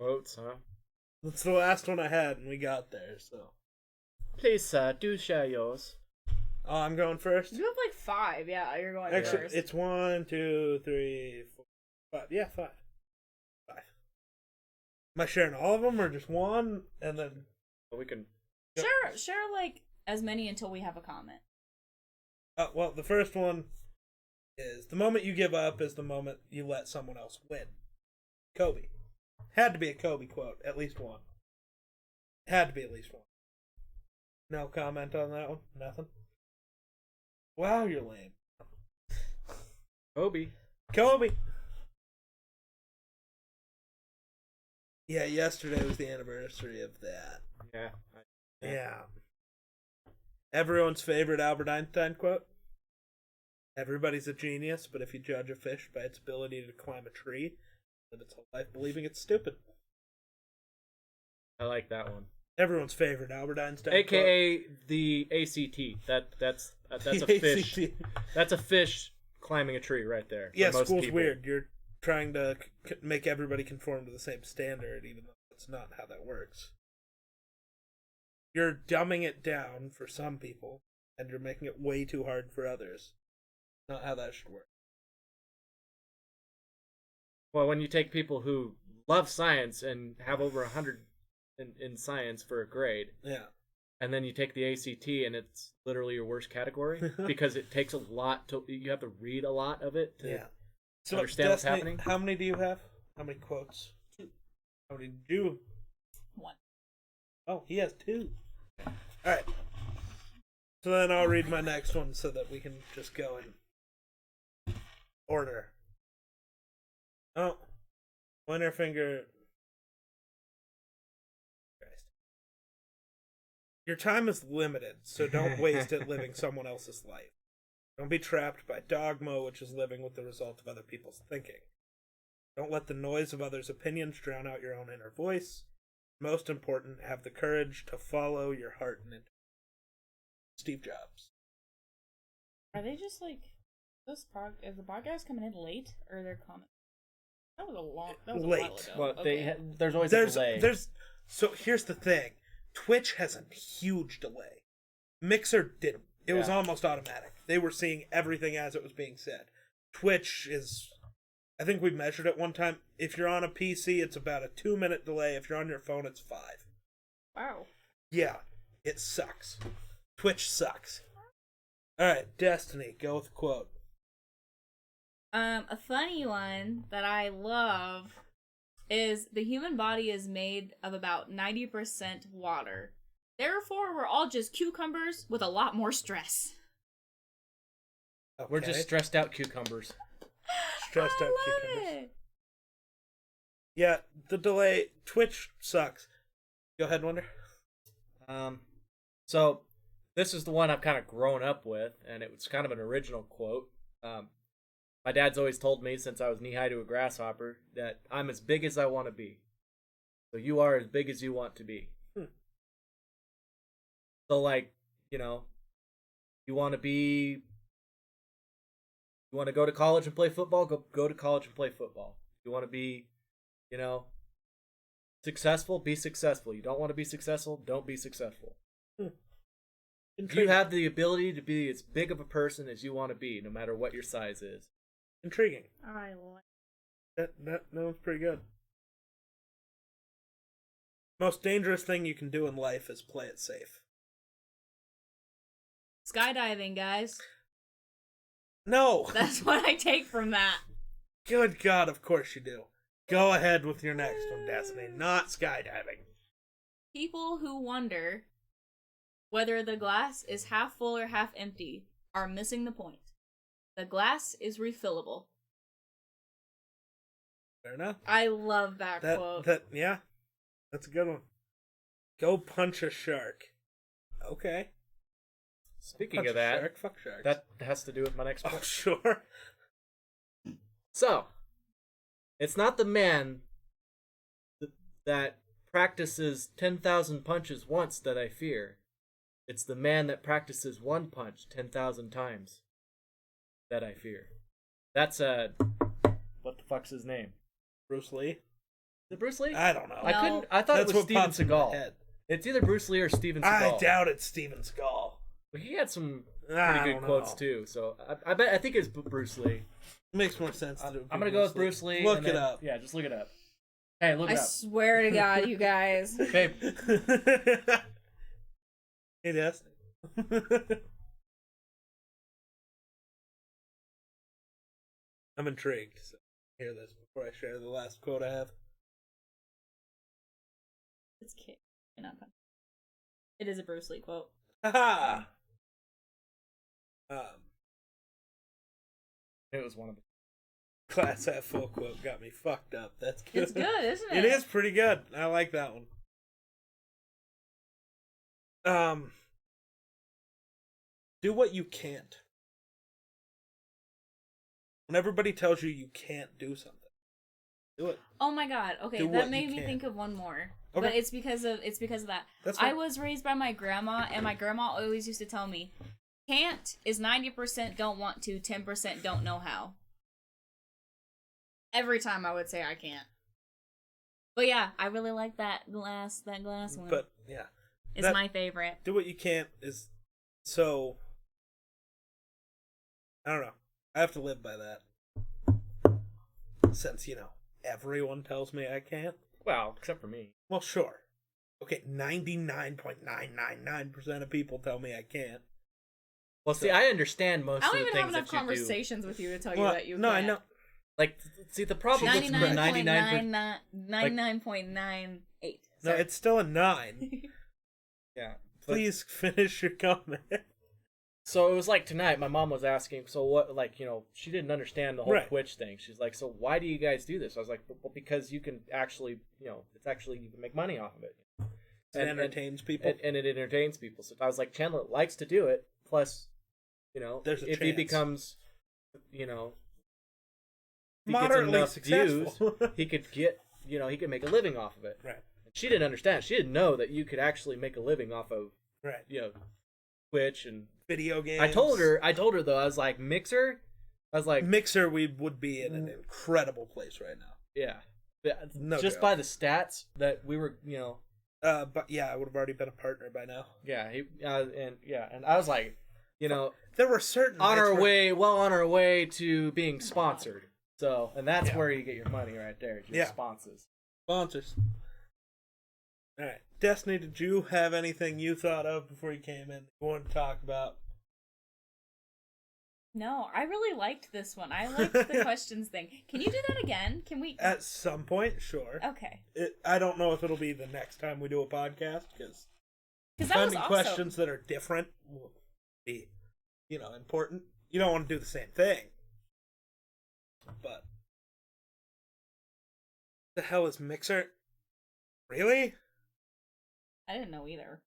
Quotes, huh? That's the last one I had, and we got there. So, Please, sir, do share yours. Oh, I'm going first. You have like 5. Yeah, you're going Actually, first. it's 1, 2, 3, 4, 5. Yeah, 5. 5. Am I sharing all of them or just one? And then But we can. Share like as many until we have a comment. well, the first one is the moment you give up is the moment you let someone else win. Kobe. Had to be a Kobe quote, at least one. Had to be at least one. No comment on that one? Nothing? Wow, you're lame. Kobe. Kobe! Yeah, yesterday was the anniversary of that. Yeah. Yeah. Everyone's favorite Albert Einstein quote. Everybody's a genius, but if you judge a fish by its ability to climb a tree, live its whole life believing it's stupid. I like that one. Everyone's favorite Albert Einstein AKA the ACT. That's a fish. ACT. That's a fish climbing a tree right there. for Yeah, most school's people. weird. You're trying to make everybody conform to the same standard, even though that's not how that works. You're dumbing it down for some people, and you're making it way too hard for others. Not how that should work. Well, when you take people who love science and have over 100 in science for a grade, Yeah. and then you take the ACT and it's literally your worst category because it takes a lot to. You have to read a lot of it to Yeah. So, understand what's Destiny, happening. how many do you have? How many quotes? 2. How many do you? 1. Oh, he has 2. Alright. So then I'll read my next one so that we can just go in order. Oh. Winterfinger. Christ. Your time is limited, so don't waste it living someone else's life. Don't be trapped by dogma, which is living with the result of other people's thinking. Don't let the noise of others' opinions drown out your own inner voice. Most important, have the courage to follow your heart and intuition. Steve Jobs. Are they just like is the podcast coming in late or they're coming? That was a while Late. ago. Well, Okay. there's always a delay. So here's the thing. Twitch has a huge delay. Mixer didn't. It was Yeah. almost automatic. They were seeing everything as it was being said. Twitch is, I think we measured it one time. If you're on a PC, it's about a 2-minute delay. If you're on your phone, it's 5. Wow. Yeah, it sucks. Twitch sucks. Alright, Destiny, go with a quote. A funny one that I love is the human body is made of about 90% water. Therefore, we're all just cucumbers with a lot more stress. Okay. We're just stressed out cucumbers. Stressed out I love cucumbers. it. Yeah, the delay. Twitch sucks. Go ahead, Wonder. So this is the one I've kind of grown up with, and it was kind of an original quote. My dad's always told me since I was knee-high to a grasshopper that I'm as big as I want to be. So you are as big as you want to be. So, like, you want to go to college and play football? Go to college and play football. You want to be, successful? Be successful. You don't want to be successful? Don't be successful. You have the ability to be as big of a person as you want to be, no matter what your size is. Intriguing. I like That was pretty good. Most dangerous thing you can do in life is play it safe. skydiving, guys. No! That's what I take from that. Good God, of course you do. Go ahead with your next one, Destiny. Not skydiving. People who wonder whether the glass is half full or half empty are missing the point. The glass is refillable. Fair enough. I love that quote. Yeah, that's a good one. Go punch a shark. Okay. Speaking Punch of a that, shark, fuck sharks. that has to do with my next Oh, point. sure. So, it's not the man that practices 10,000 punches once that I fear. It's the man that practices one punch 10,000 times that I fear. That's what the fuck's his name? Bruce Lee? Is it Bruce Lee? I don't know. I No. thought That's it was what Steven pops in my Seagal. head. It's either Bruce Lee or Steven Seagal. I doubt it's Steven Seagal. But he had some I pretty good don't quotes know. too. So I think it's Bruce Lee. Makes more sense to do. I'm gonna go with Bruce Lee. Look and it then- up. Yeah, just look it up. Hey, look I it up. swear to God, you guys. Babe, It is. I'm intrigued. So hear this before I share the last quote I have. It's kid. Not fun. It is a Bruce Lee quote. Haha. it was one of the. Class F full quote got me fucked up. That's good. It's good, isn't it? It is pretty good. I like that one. Do what you can't. When everybody tells you you can't do something, do it. Oh my God. Okay, Do what that you made me can. think of one more. Okay. But it's because of that. That's I fine. was raised by my grandma, and my grandma always used to tell me, "Can't is 90% don't want to, 10% don't know how." Every time I would say I can't. But yeah, I really like that glass one. But yeah, it's that- my favorite. do what you can't is so. I don't know. I have to live by that. Since everyone tells me I can't. Well, except for me. Well, sure. Okay, 99.999% of people tell me I can't. Well, see, I understand most I of don't the even have things enough that you do. conversations with you to tell you Well, that you no, can't. I know. Like, see, the problem with 99.99.98. No, it's still a 9. Yeah. But- Please finish your comment. So it was like tonight, my mom was asking, so what, she didn't understand the whole Right. Twitch thing. She's like, so why do you guys do this? I was like, well, because you can actually, it's actually, you can make money off of it. It entertains people. And it entertains people. So I was like, Chandler likes to do it. Plus, There's a if he chance. becomes, he gets Moderately enough successful. views, he could get, he could make a living off of it. Right. She didn't understand. She didn't know that you could actually make a living off of, Right. Twitch and Video games. I told her though, I was like, Mixer? I was like, Mixer, we would be in an incredible place right now. yeah. No Just joke. by the stats that we were, But yeah, I would have already been a partner by now. yeah, and I was like, There were certain on nights our where- way to being sponsored. So, and that's where you get your money right there, your Yeah. sponsors. sponsors. All right, Destiny, did you have anything you thought of before you came in? You want to talk about? No, I really liked this one. I liked the questions thing. Can you do that again? Can we? At some point, sure. Okay. I don't know if it'll be the next time we do a podcast because Because that was finding awesome. questions that are different will be, important. You don't want to do the same thing. But the hell is Mixer? Really? I didn't know either.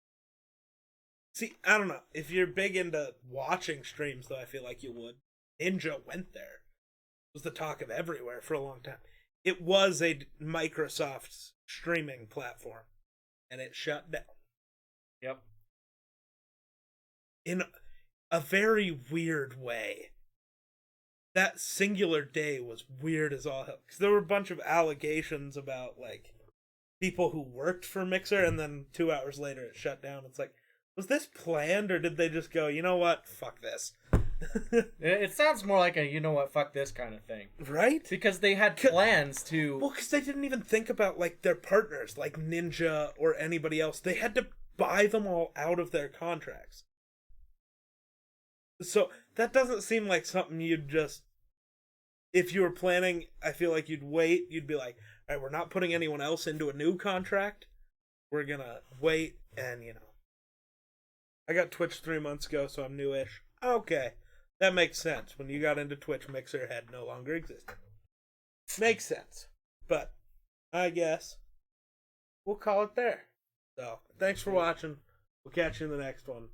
See, I don't know. If you're big into watching streams, though, I feel like you would. Ninja went there. It was the talk of everywhere for a long time. It was a Microsoft streaming platform, and it shut down. Yep. In a very weird way. That singular day was weird as all hell. Because there were a bunch of allegations about, people who worked for Mixer, and then 2 hours later it shut down. It's like, was this planned, or did they just go, you know what, fuck this? It sounds more like a, fuck this kind of thing. Right? Because they had plans to... Well, because they didn't even think about, their partners, like Ninja or anybody else. They had to buy them all out of their contracts. So, that doesn't seem like something you'd just... If you were planning, I feel like you'd wait. You'd be like, all right, we're not putting anyone else into a new contract. We're gonna wait, and, I got Twitch 3 months ago, so I'm newish. Okay, that makes sense. When you got into Twitch, Mixer had no longer existed. Makes sense. But, I guess, we'll call it there. So, thanks for watching. We'll catch you in the next one.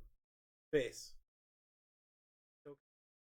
Peace.